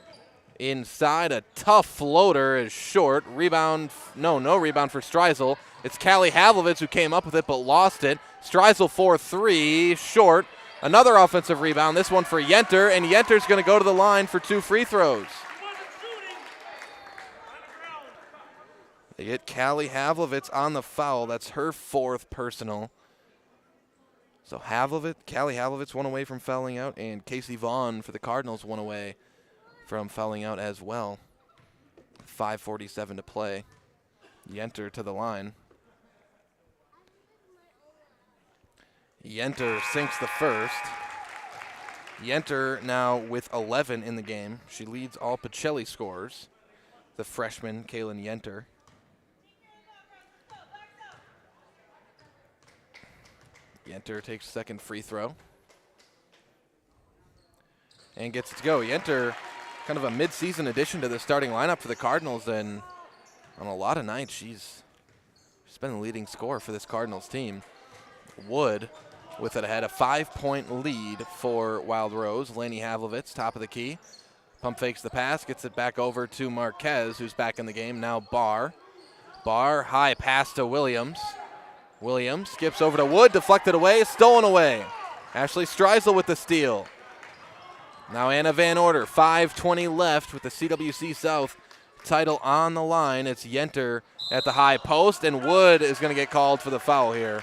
Inside, a tough floater is short. Rebound, no rebound for Streisel. It's Callie Havlovitz who came up with it but lost it. Streisel for 3, short. Another offensive rebound, this one for Yenter, and Yenter's going to go to the line for 2 free throws. They get Callie Havlovitz on the foul. That's her 4th personal. So Callie Havlovitz one away from fouling out, and Casey Vaughn for the Cardinals one away from fouling out as well. 5:47 to play. Yenter to the line. Yenter sinks the first. Yenter now with 11 in the game. She leads all Pacelli scorers, the freshman Kaylin Yenter. Yenter takes second free throw and gets it to go. Yenter, kind of a mid-season addition to the starting lineup for the Cardinals, and on a lot of nights she's been the leading scorer for this Cardinals team. Wood with it ahead, a 5-point lead for Wild Rose. Lainey Havlovitz, top of the key. Pump fakes the pass, gets it back over to Marquez, who's back in the game. Now Barr. Barr, high pass to Williams. Williams skips over to Wood, deflected away, stolen away. Ashley Streisel with the steal. Now Anna Van Order, 5:20 left with the CWC South title on the line. It's Yenter at the high post, and Wood is going to get called for the foul here.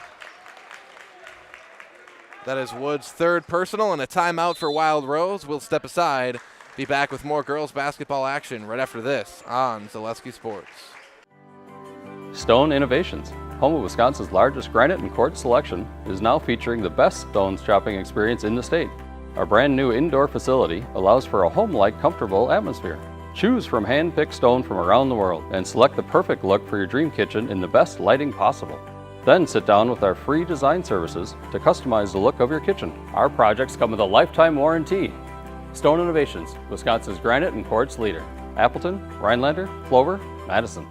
That is Wood's third personal and a timeout for Wild Rose. We'll step aside, be back with more girls basketball action right after this on Zaleski Sports. Stone Innovations, home of Wisconsin's largest granite and quartz selection, is now featuring the best stone shopping experience in the state. Our brand new indoor facility allows for a home-like, comfortable atmosphere. Choose from hand-picked stone from around the world and select the perfect look for your dream kitchen in the best lighting possible. Then sit down with our free design services to customize the look of your kitchen. Our projects come with a lifetime warranty. Stone Innovations, Wisconsin's granite and quartz leader. Appleton, Rhinelander, Clover, Madison.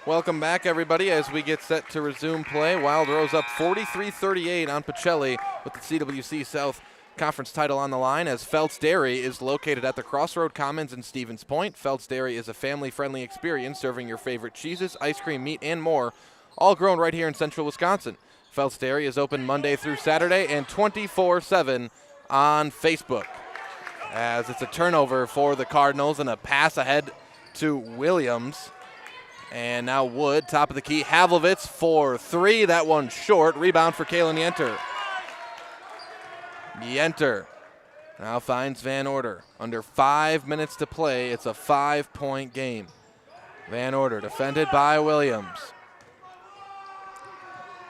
Welcome back, everybody, as we get set to resume play. Wild Rose up 43-38 on Pacelli with the CWC South Conference title on the line, as Feltz Dairy is located at the Crossroad Commons in Stevens Point. Feltz Dairy is a family-friendly experience serving your favorite cheeses, ice cream, meat, and more, all grown right here in central Wisconsin. Feltz Dairy is open Monday through Saturday and 24/7 on Facebook. As it's a turnover for the Cardinals and a pass ahead to Williams. And now Wood, top of the key. Havlovitz for three. That one short. Rebound for Kaylin Yenter. Yenter now finds Van Order. Under 5 minutes to play, it's a 5-point game. Van Order defended by Williams.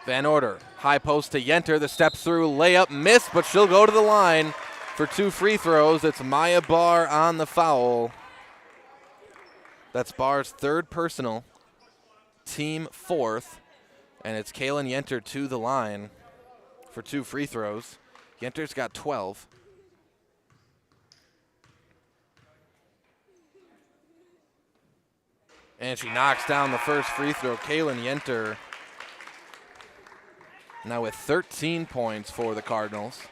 Van Order, high post to Yenter. The step through layup missed, but she'll go to the line for 2 free throws. It's Maya Barr on the foul. That's Barr's third personal, team fourth, and it's Kaylin Yenter to the line for 2 free throws. Yenter's got 12. And she knocks down the first free throw. Kaylin Yenter now with 13 points for the Cardinals.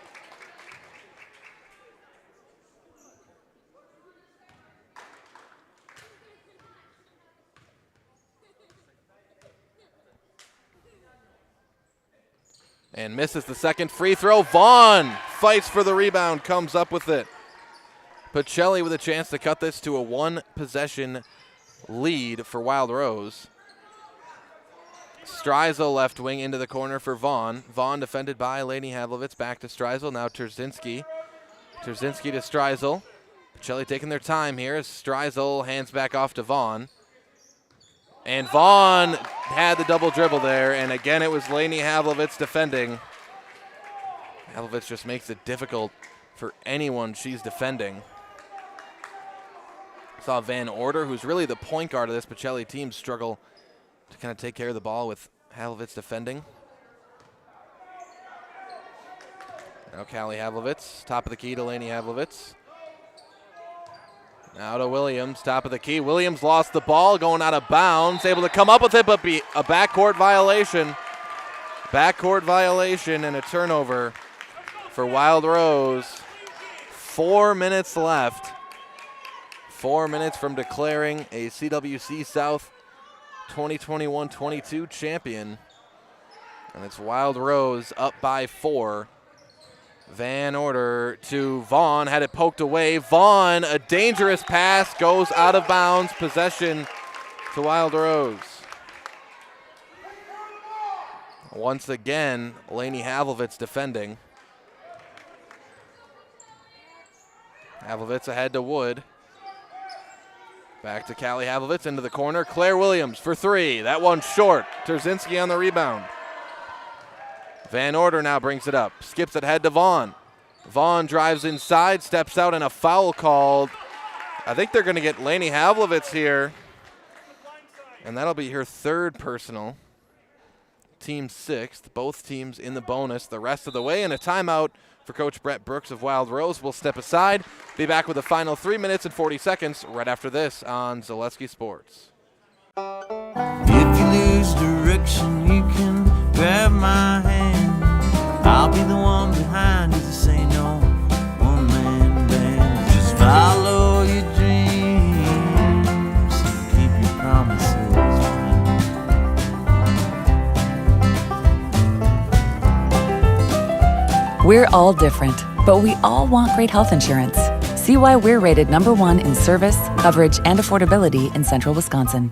And misses the second free throw. Vaughn fights for the rebound, comes up with it. Pacelli with a chance to cut this to a 1-possession lead for Wild Rose. Streisel left wing into the corner for Vaughn. Vaughn defended by Lainey Havlovitz. Back to Streisel. Now Terzinski. Terzinski to Streisel. Pacelli taking their time here as Streisel hands back off to Vaughn. And Vaughn had the double dribble there, and again it was Lainey Havlovitz defending. Havlovitz just makes it difficult for anyone she's defending. Saw Van Order, who's really the point guard of this Pacelli team, struggle to kind of take care of the ball with Havlovitz defending. Now Callie Havlovitz, top of the key to Lainey Havlovitz. Now to Williams, top of the key. Williams lost the ball, going out of bounds, able to come up with it, but be a backcourt violation. Backcourt violation and a turnover for Wild Rose. 4 minutes left. 4 minutes from declaring a CWC South 2021-22 champion. And it's Wild Rose up by 4. Van Order to Vaughn, had it poked away. Vaughn, a dangerous pass, goes out of bounds. Possession to Wild Rose. Once again, Lainey Havlovitz defending. Havlovitz ahead to Wood. Back to Callie Havlovitz into the corner. Claire Williams for 3. That one short. Terzinski on the rebound. Van Order now brings it up. Skips it ahead to Vaughn. Vaughn drives inside, steps out, and a foul called. I think they're going to get Lainey Havlovitz here. And that'll be her third personal. Team sixth. Both teams in the bonus the rest of the way. And a timeout for Coach Brett Brooks of Wild Rose. We'll step aside. Be back with the final 3 minutes and 40 seconds right after this on Zaleski Sports. If you lose direction, you can grab my hand. I'll be the one behind you to say no. One man band. Just follow your dreams. Keep your promises. We're all different, but we all want great health insurance. See why we're rated #1 in service, coverage, and affordability in Central Wisconsin.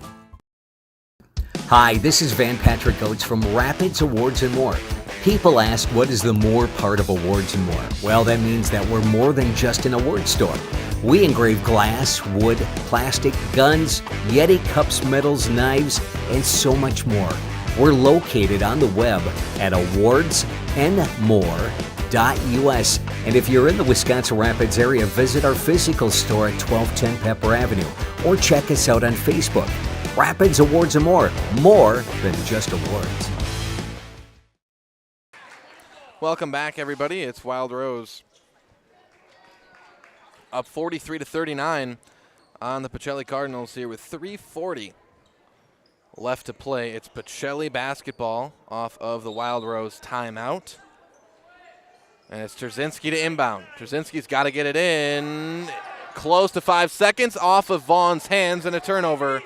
Hi, this is Van Patrick Oates from Rapids Awards and More. People ask, what is the more part of Awards and More? Well, that means that we're more than just an award store. We engrave glass, wood, plastic, guns, Yeti cups, medals, knives, and so much more. We're located on the web at awardsandmore.us. And if you're in the Wisconsin Rapids area, visit our physical store at 1210 Pepper Avenue or check us out on Facebook. Rapids Awards and More than just awards. Welcome back, everybody. It's Wild Rose up 43-39 on the Pacelli Cardinals here with 3:40 left to play. It's Pacelli basketball off of the Wild Rose timeout. And it's Trzynski to inbound. Trzynski's got to get it in. Close to 5 seconds off of Vaughn's hands and a turnover.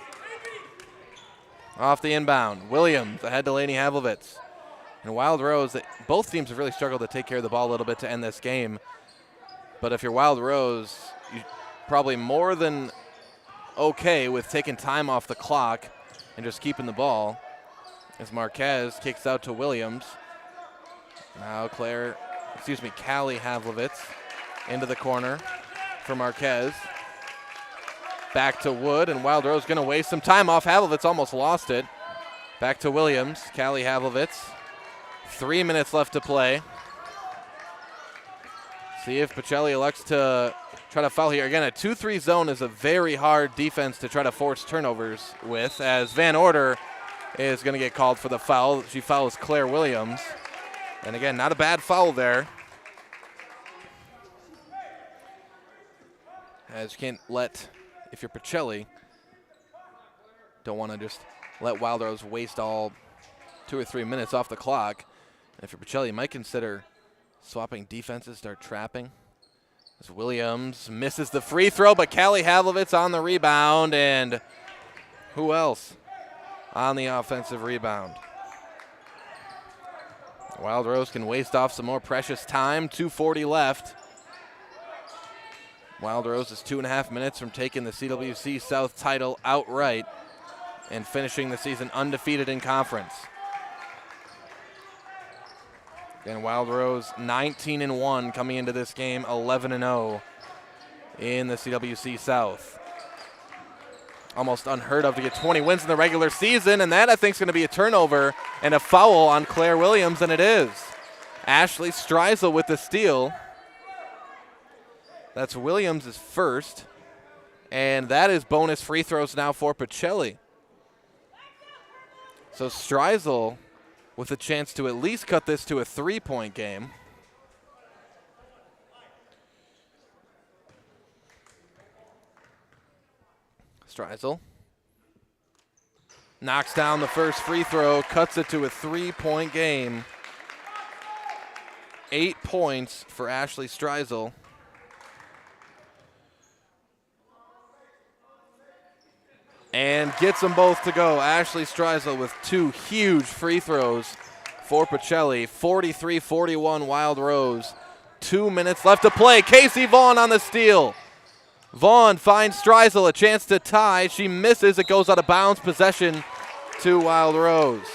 Off the inbound. Williams ahead to Lainey Havlovitz. And Wild Rose, both teams have really struggled to take care of the ball a little bit to end this game. But if you're Wild Rose, you're probably more than okay with taking time off the clock and just keeping the ball. As Marquez kicks out to Williams. Now Callie Havlovitz into the corner for Marquez. Back to Wood, and Wild Rose going to waste some time off. Havlovitz almost lost it. Back to Williams, Callie Havlovitz. 3 minutes left to play. See if Pacelli elects to try to foul here. Again, a 2-3 zone is a very hard defense to try to force turnovers with, as Van Order is going to get called for the foul. She fouls Claire Williams. And again, not a bad foul there. As you can't let, if you're Pacelli, don't want to just let Wild Rose waste all 2 or 3 minutes off the clock. And if you're Pacelli, you might consider swapping defenses, start trapping. As Williams misses the free throw, but Callie Havlovitz on the rebound, and who else on the offensive rebound? Wild Rose can waste off some more precious time. 2:40 left. Wild Rose is 2.5 minutes from taking the CWC South title outright and finishing the season undefeated in conference. And Wild Rose 19-1 coming into this game, 11-0 in the CWC South. Almost unheard of to get 20 wins in the regular season, and that I think is going to be a turnover and a foul on Claire Williams, and it is. Ashley Streisel with the steal. That's Williams' first, and that is bonus free throws now for Pacelli. So Streisel with a chance to at least cut this to a 3-point game. Streisel knocks down the first free throw, cuts it to a 3-point game. 8 points for Ashley Streisel. And gets them both to go. Ashley Streisel with 2 huge free throws for Pacelli. 43-41 Wild Rose. 2 minutes left to play. Casey Vaughn on the steal. Vaughn finds Streisel, a chance to tie. She misses. It goes out of bounds. Possession to Wild Rose.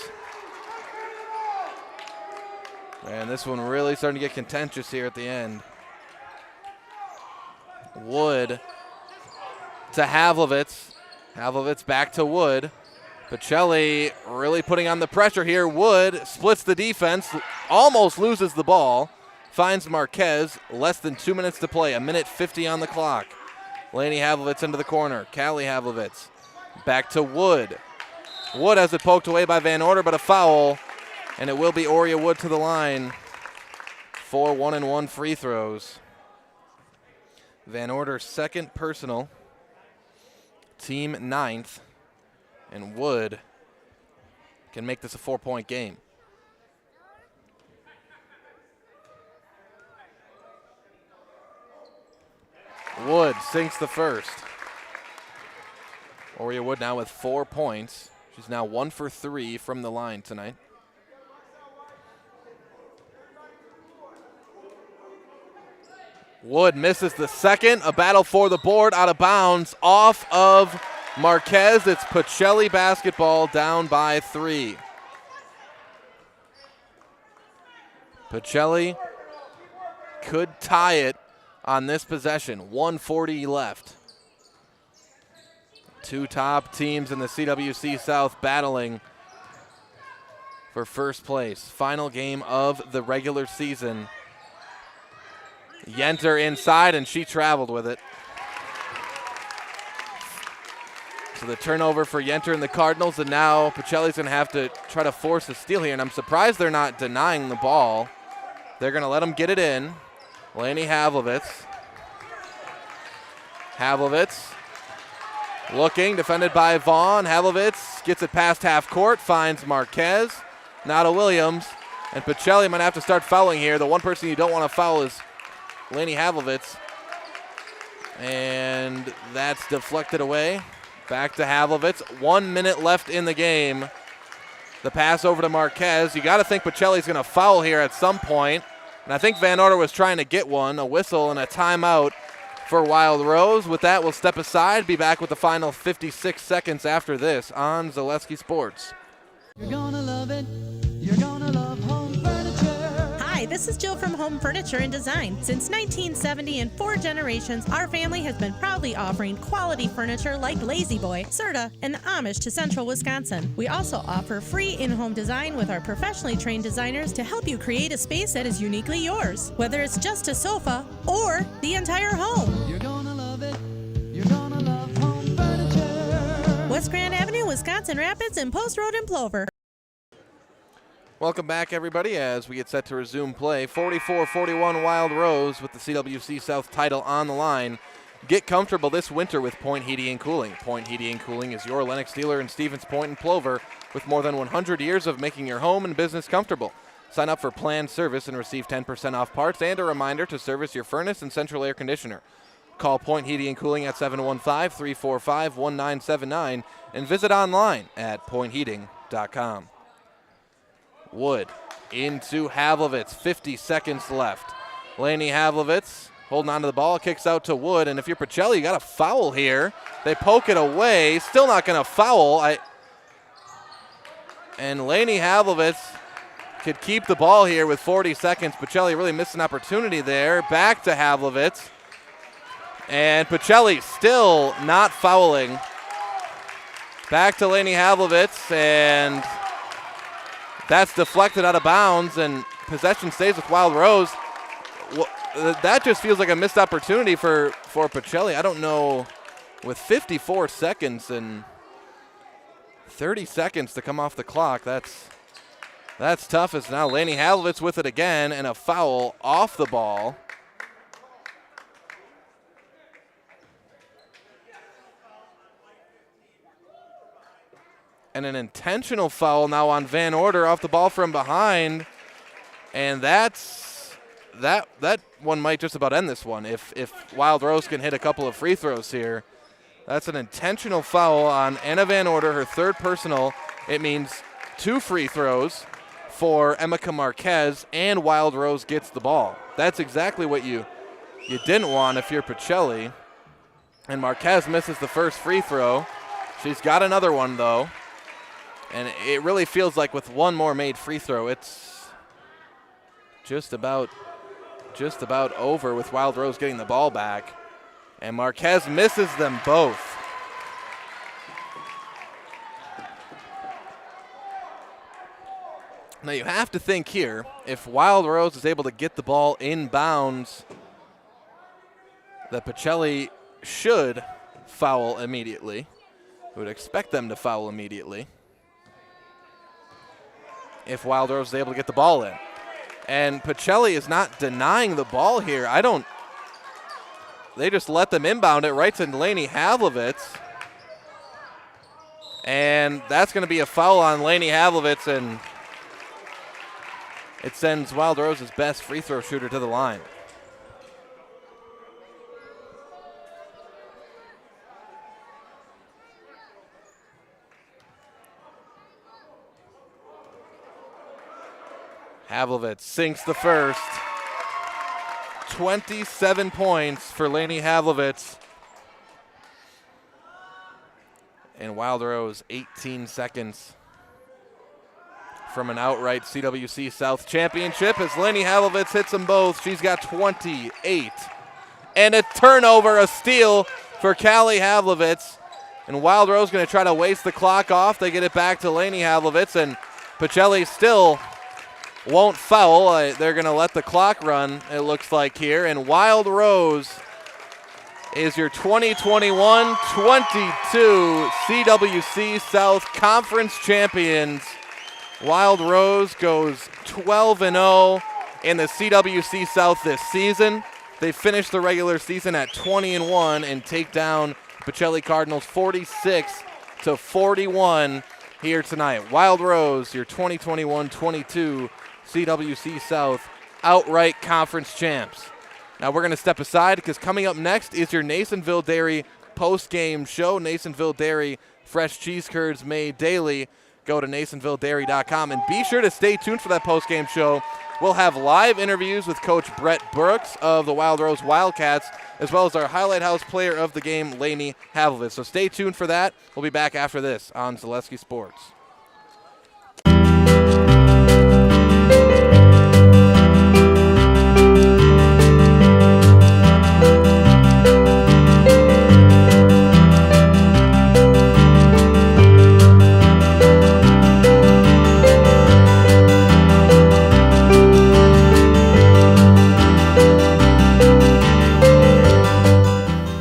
And this one really starting to get contentious here at the end. Wood to Havlovitz. Havlovitz back to Wood. Pacelli really putting on the pressure here. Wood splits the defense, almost loses the ball, finds Marquez, less than 2 minutes to play, 1:50 on the clock. Laney Havlovitz into the corner. Callie Havlovitz back to Wood. Wood has it poked away by Van Order, but a foul, and it will be Oria Wood to the line for 1-and-1 free throws. Van Order's second personal, team 9th, and Wood can make this a 4-point game. Wood sinks the first. Oria Wood now with 4 points. She's now 1 for 3 from the line tonight. Wood misses the second. A battle for the board, out of bounds, off of Marquez. It's Pacelli basketball, down by 3. Pacelli could tie it on this possession. 1:40 left. Two top teams in the CWC South battling for first place. Final game of the regular season. Yenter inside, and she traveled with it. So the turnover for Yenter and the Cardinals, and now Pacelli's going to have to try to force a steal here, and I'm surprised they're not denying the ball. They're going to let them get it in. Laney Havlovitz. Havlovitz looking, defended by Vaughn. Havlovitz gets it past half court, finds Marquez. Now to Williams, and Pacelli might have to start fouling here. The one person you don't want to foul is Laney Havlovitz. And that's deflected away. Back to Havlovitz. 1 minute left in the game. The pass over to Marquez. You got to think Pacelli's going to foul here at some point. And I think Van Order was trying to get one. A whistle and a timeout for Wild Rose. With that, we'll step aside. Be back with the final 56 seconds after this on Zaleski Sports. You're gonna love it. You're gonna love home furniture. Hi, this is Jill from Home Furniture and Design. Since 1970 and 4 generations, our family has been proudly offering quality furniture like Lazy Boy, Serta, and Amish to Central Wisconsin. We also offer free in-home design with our professionally trained designers to help you create a space that is uniquely yours, whether it's just a sofa or the entire home. You're gonna love it. You're gonna love home furniture. West Grand Avenue, Wisconsin Rapids, and Post Road in Plover. Welcome back, everybody, as we get set to resume play. 44-41 Wild Rose with the CWC South title on the line. Get comfortable this winter with Point Heating and Cooling. Point Heating and Cooling is your Lennox dealer in Stevens Point and Plover with more than 100 years of making your home and business comfortable. Sign up for planned service and receive 10% off parts and a reminder to service your furnace and central air conditioner. Call Point Heating and Cooling at 715-345-1979 and visit online at pointheating.com. Wood into Havlovitz, 50 seconds left. Laney Havlovitz holding on to the ball, kicks out to Wood, and if you're Pacelli, you got a foul here. They poke it away, still not going to foul. And Laney Havlovitz could keep the ball here with 40 seconds. Pacelli really missed an opportunity there. Back to Havlovitz. And Pacelli still not fouling. Back to Laney Havlovitz, and that's deflected out of bounds, and possession stays with Wild Rose. Well, that just feels like a missed opportunity for Pacelli. I don't know, with 54 seconds and 30 seconds to come off the clock, that's tough. As now Laney Havlovitz with it again, and a foul off the ball. And an intentional foul now on Van Order off the ball from behind. And that one might just about end this one. If Wild Rose can hit a couple of free throws here. That's an intentional foul on Anna Van Order, her third personal. It means 2 free throws for Emeka Marquez, and Wild Rose gets the ball. That's exactly what you didn't want if you're Pacelli. And Marquez misses the first free throw. She's got another one, though. And it really feels like with one more made free throw, it's just about over with Wild Rose getting the ball back. And Marquez misses them both. Now you have to think here, if Wild Rose is able to get the ball inbounds, that Pacelli should foul immediately. We would expect them to foul immediately if Wild Rose is able to get the ball in. And Pacelli is not denying the ball here. They just let them inbound it right to Laney Havlovitz. And that's going to be a foul on Laney Havlovitz, and it sends Wild Rose's best free throw shooter to the line. Havlovitz sinks the first. 27 points for Laney Havlovitz. And Wild Rose 18 seconds from an outright CWC South championship as Laney Havlovitz hits them both. She's got 28. And a turnover, a steal for Callie Havlovitz. And Wild Rose going to try to waste the clock off. They get it back to Laney Havlovitz, and Pacelli still won't foul. They're going to let the clock run, it looks like here. And Wild Rose is your 2021-22 CWC South Conference champions. Wild Rose goes 12-0 in the CWC South this season. They finished the regular season at 20-1 and take down Pacelli Cardinals 46-41 here tonight. Wild Rose, your 2021-22 CWC South outright conference champs. Now we're going to step aside because coming up next is your Nasonville Dairy post-game show. Nasonville Dairy, fresh cheese curds made daily. Go to NasonvilleDairy.com and be sure to stay tuned for that post-game show. We'll have live interviews with Coach Brett Brooks of the Wild Rose Wildcats, as well as our Highlight House player of the game, Laney Havlovitz. So stay tuned for that. We'll be back after this on Zaleski Sports.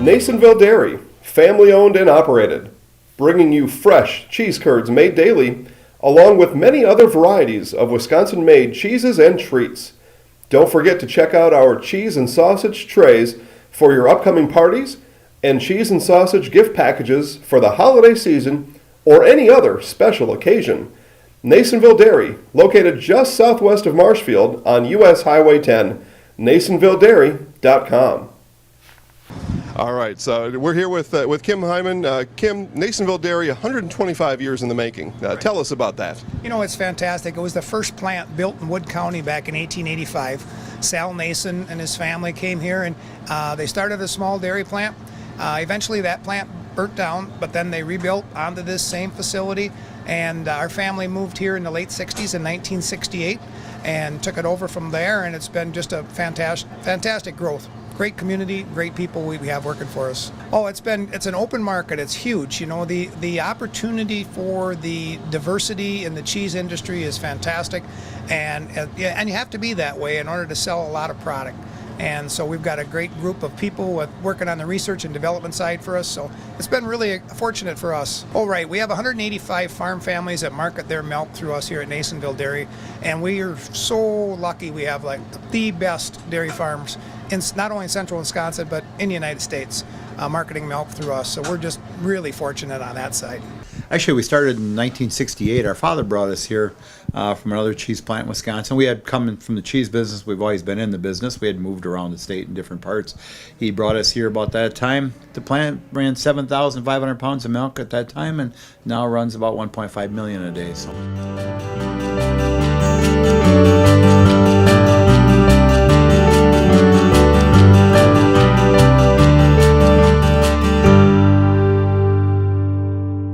Nasonville Dairy, family owned and operated, bringing you fresh cheese curds made daily, along with many other varieties of Wisconsin-made cheeses and treats. Don't forget to check out our cheese and sausage trays for your upcoming parties and cheese and sausage gift packages for the holiday season or any other special occasion. Nasonville Dairy, located just southwest of Marshfield on US Highway 10, NasonvilleDairy.com. All right, so we're here with Kim Hyman. Kim, Nasonville Dairy, 125 years in the making. Tell us about that. You know, it's fantastic. It was the first plant built in Wood County back in 1885. Sal Nason and his family came here, and they started a small dairy plant. Eventually that plant burnt down, but then they rebuilt onto this same facility, and our family moved here in the late 60s in 1968 and took it over from there, and it's been just a fantastic growth. Great community, great people we have working for us. Oh, it's an open market. It's huge. You know, the opportunity for the diversity in the cheese industry is fantastic, and you have to be that way in order to sell a lot of product. And so we've got a great group of people working on the research and development side for us. So it's been really fortunate for us. Oh, right. We have 185 farm families that market their milk through us here at Nasonville Dairy. And we are so lucky we have like the best dairy farms in not only in central Wisconsin, but in the United States, marketing milk through us. So we're just really fortunate on that side. Actually, we started in 1968. Our father brought us here from another cheese plant in Wisconsin. We had come from the cheese business. We've always been in the business. We had moved around the state in different parts. He brought us here about that time. The plant ran 7,500 pounds of milk at that time, and now runs about 1.5 million a day. So.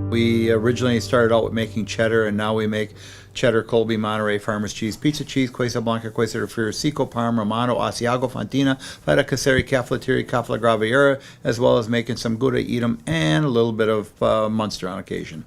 We originally started out with making cheddar, and now we make cheddar, Colby, Monterey, Farmers cheese, pizza cheese, Quesa Blanca, Quesa de Friar, Seco, Parma, Romano, Asiago, Fontina, Feta Caseri, Cafflettieri, Cafla Graviera, as well as making some Gouda Edam and a little bit of Munster on occasion.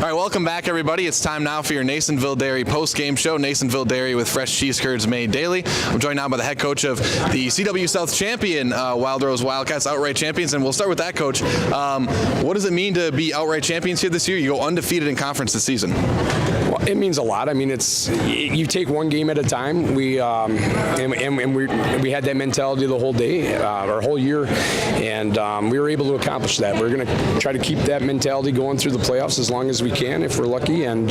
right, welcome back, everybody. It's time now for your Nasonville Dairy post-game show. Nasonville Dairy with fresh cheese curds made daily. I'm joined now by the head coach of the CW South champion, Wild Rose Wildcats, outright champions. And we'll start with that, Coach. What does it mean to be outright champions here this year? You go undefeated in conference this season. Well, it means a lot. I mean, you take one game at a time. We had that mentality the whole day, our whole year, and we were able to accomplish that. We're going to try to keep that mentality going through the playoffs as long as we can, if we're lucky, and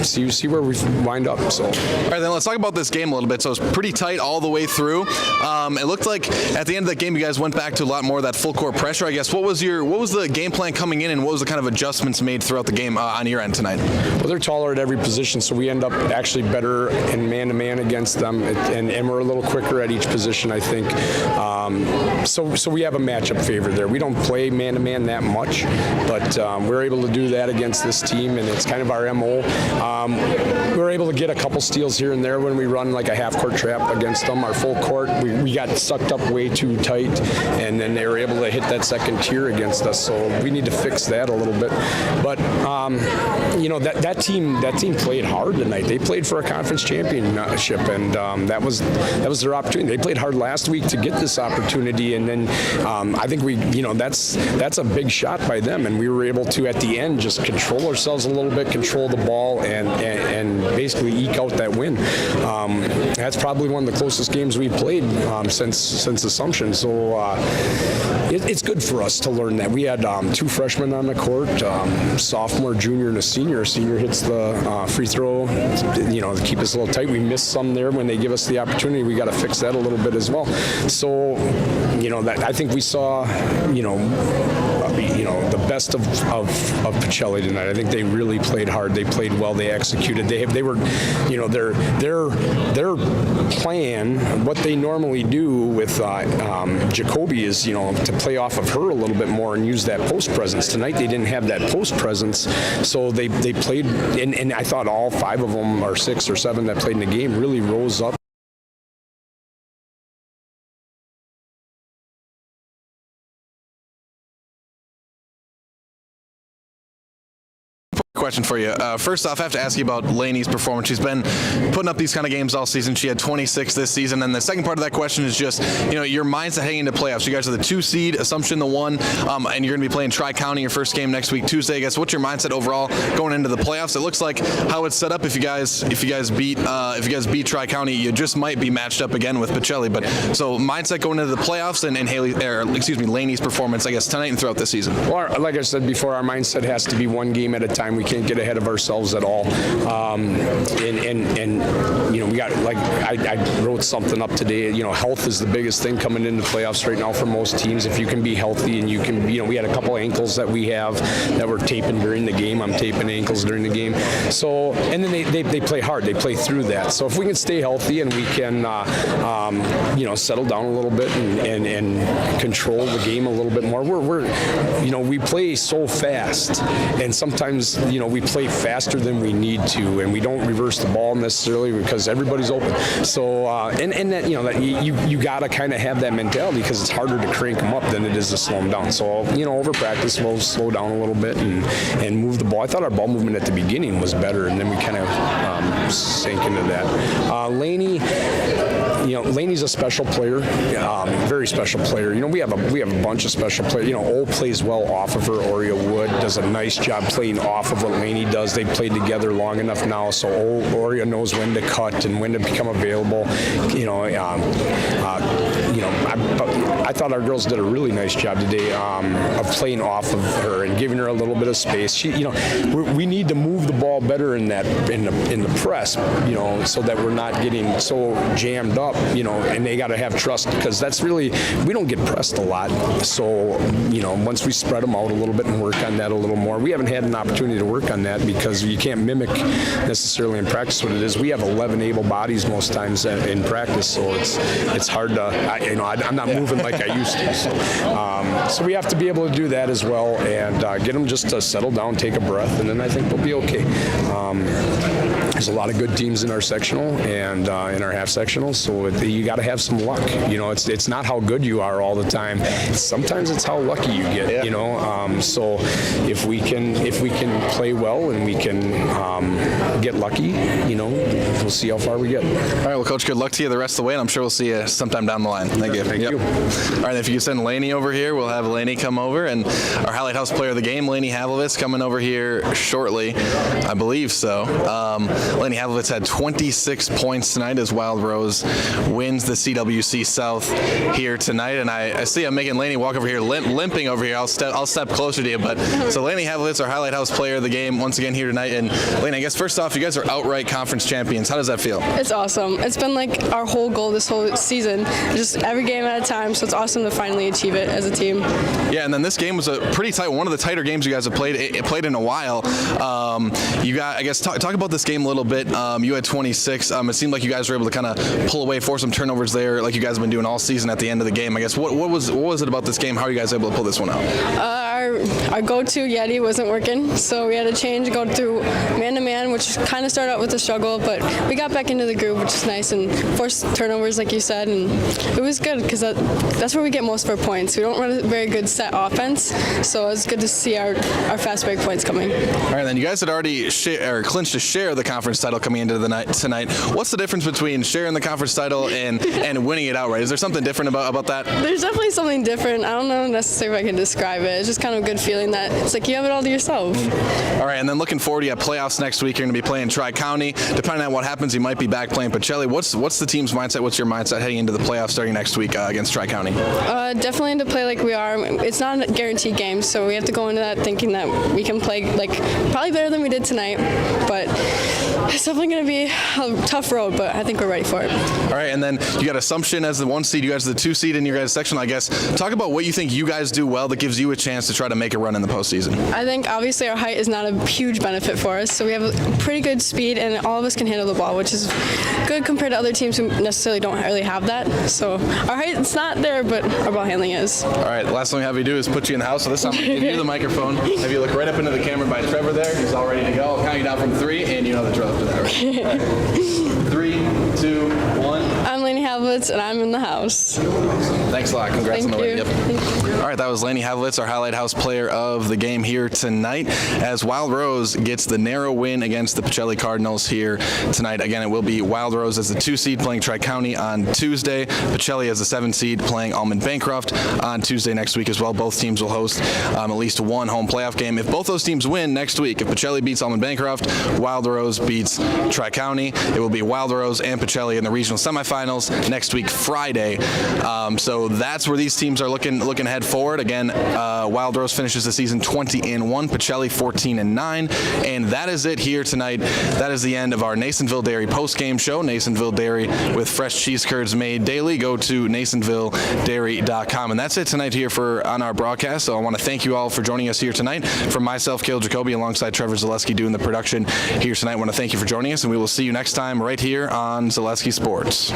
see where we wind up. So, all right, then let's talk about this game a little bit. So it's pretty tight all the way through. It looked like at the end of that game, you guys went back to a lot more of that full court pressure. I guess what was the game plan coming in, and what was the kind of adjustments made throughout the game on your end tonight? Well, they're taller at every position, so we end up actually better in man-to-man against them, and we're a little quicker at each position, I think. So we have a matchup favor there. We don't play man-to-man that much, but we're able to do that against this team, and it's kind of our MO. We're able to get a couple steals here and there when we run like a half-court trap against them. Our full court, we got sucked up way too tight, and then they were able to hit that second tier against us, so we need to fix that a little bit. But, that team played hard tonight. They played for a conference championship, and that was their opportunity. They played hard last week to get this opportunity, and then I think that's a big shot by them, and we were able to at the end just control ourselves a little bit, control the ball, and basically eke out that win. That's probably one of the closest games we've played since Assumption. So it's good for us to learn that. We had 2 freshmen on the court, sophomore, junior, and a senior. Senior hits the free throw, to keep us a little tight. We missed some there when they give us the opportunity. We got to fix that a little bit as well. So, I think we saw, the best of Pacelli tonight. I think they really played hard. They played well. They executed. They were, their plan, what they normally do with Jacoby is, to play off of her a little bit more and use that post presence. Tonight they didn't have that post presence, so they played, and I thought all 5 of them, or 6 or 7 that played in the game, really rose up. Question for you. First off, I have to ask you about Laney's performance. She's been putting up these kind of games all season. She had 26 this season. And the second part of that question is just, your mindset heading into playoffs. You guys are the 2 seed, Assumption the 1, and you're going to be playing Tri-County your first game next week, Tuesday. I guess what's your mindset overall going into the playoffs? It looks like how it's set up. If you guys beat Tri-County, you just might be matched up again with Pacelli. But so mindset going into the playoffs and Laney's performance, I guess, tonight and throughout the season. Well, like I said before, our mindset has to be one game at a time. We can't get ahead of ourselves at all. We got, like I wrote something up today, health is the biggest thing coming into playoffs right now for most teams. If you can be healthy and you can, we had a couple ankles that we have that were taping during the game. I'm taping ankles during the game. So, and then they play hard. They play through that. So if we can stay healthy and we can, settle down a little bit and control the game a little bit more, we play so fast, and sometimes, we play faster than we need to, and we don't reverse the ball necessarily because everybody's open. So, and that, you got to kind of have that mentality because it's harder to crank them up than it is to slow them down. So, over practice, we'll slow down a little bit and move the ball. I thought our ball movement at the beginning was better, and then we kind of sank into that. Laney's a special player, very special player. We have a bunch of special players. Ole plays well off of her. Oria Wood does a nice job playing off of what Laney does. They played together long enough now, so Oria knows when to cut and when to become available. I thought our girls did a really nice job today of playing off of her and giving her a little bit of space. We need to move the ball better in the press, so that we're not getting so jammed up, and they got to have trust, because that's really, we don't get pressed a lot. So, once we spread them out a little bit and work on that a little more, we haven't had an opportunity to work on that because you can't mimic necessarily in practice what it is. We have 11 able bodies most times in practice, so it's hard to, I'm not moving like like I used to. So we have to be able to do that as well and get them just to settle down, take a breath, and then I think they'll be okay. There's a lot of good teams in our sectional and in our half sectional, so you got to have some luck. You know, it's not how good you are all the time. Sometimes it's how lucky you get. You know, so if we can play well and we can get lucky, you know, we'll see how far we get. All right, well, Coach, good luck to you the rest of the way, and I'm sure we'll see you sometime down the line. Thank you. Thank you. All right, if you send Laney over here, we'll have Laney come over, and our Highlight House player of the game, Laney Havlovitz, coming over here shortly, I believe so. Laney Havlovitz had 26 points tonight as Wild Rose wins the CWC South here tonight, and I see I'm making Laney walk over here, limping over here. I'll step closer to you, but so Laney Havlovitz, our Highlight House player of the game, once again here tonight. And Laney, I guess first off, you guys are outright conference champions. How does that feel? It's awesome. It's been like our whole goal this whole season, just every game at a time, so it's awesome to finally achieve it as a team. Yeah, and then this game was a pretty tight, one of the tighter games you guys have played in a while. You got, I guess, talk about this game a little bit. You had 26. It seemed like you guys were able to kind of pull away, force some turnovers there, like you guys have been doing all season at the end of the game. I guess what was it about this game? How are you guys able to pull this one out? Our go-to Yeti wasn't working, so we had to change, go through man-to-man, which kind of started out with a struggle, but we got back into the groove, which is nice, and forced turnovers, like you said, and it was good because that's where we get most of our points. We don't run a very good set offense, so it's good to see our fast break points coming. All right, then you guys had already clinched a share of the conference title coming into the night tonight. What's the difference between sharing the conference title and winning it outright? Is there something different about that? There's definitely something different. I don't know necessarily if I can describe it. It's just kind of a good feeling that it's like you have it all to yourself. All right, and then looking forward, you have playoffs next week. You're going to be playing Tri-County. Depending on what happens, you might be back playing Pacelli. What's the team's mindset? What's your mindset heading into the playoffs starting next week against Tri-County? Definitely to play like we are. It's not a guaranteed game, so we have to go into that thinking that we can play like probably better than we did tonight, but it's definitely going to be a tough road, but I think we're ready for it. All right, and then you got Assumption as the 1 seed, you guys are the 2 seed in your guys' section, I guess. Talk about what you think you guys do well that gives you a chance to try to make a run in the postseason. I think obviously our height is not a huge benefit for us, so we have a pretty good speed and all of us can handle the ball, which is good compared to other teams who necessarily don't really have that. So our height's not there, but our ball handling is. All right, the last thing we have you do is put you in the house, so this time I'm going to give you the microphone. Have you look right up into the camera by Trevor there. He's all ready to go. I'll count you down from 3, and you know the drill after that, right? 3, 2, 1. I'm Laney Havlovitz, and I'm in the house. Thanks a lot. Congrats on the win. Yep. All right, that was Laney Havlovitz, our Highlight House player of the game here tonight, as Wild Rose gets the narrow win against the Pacelli Cardinals here tonight. Again, it will be Wild Rose as the 2 seed playing Tri-County on Tuesday, Pacelli as the 7 seed playing Almond Bancroft on Tuesday next week as well. Both teams will host at least one home playoff game. If both those teams win next week, if Pacelli beats Almond Bancroft, Wild Rose beats Tri-County, it will be Wild Rose and Pacelli in the regional semifinals next week, Friday. So that's where these teams are looking ahead forward. Again, Wild Rose finishes the season 20-1, Pacelli 14-9, and that is it here tonight. That is the end of our Nasonville Dairy post-game show. Nasonville Dairy with fresh cheese curds made daily. Go to nasonvilledairy.com, and that's it tonight here on our broadcast. So I want to thank you all for joining us here tonight. From myself, Cale Jacoby, alongside Trevor Zaleski doing the production here tonight. I want to thank you for joining us, and we will see you next time right here on Zaleski Sports.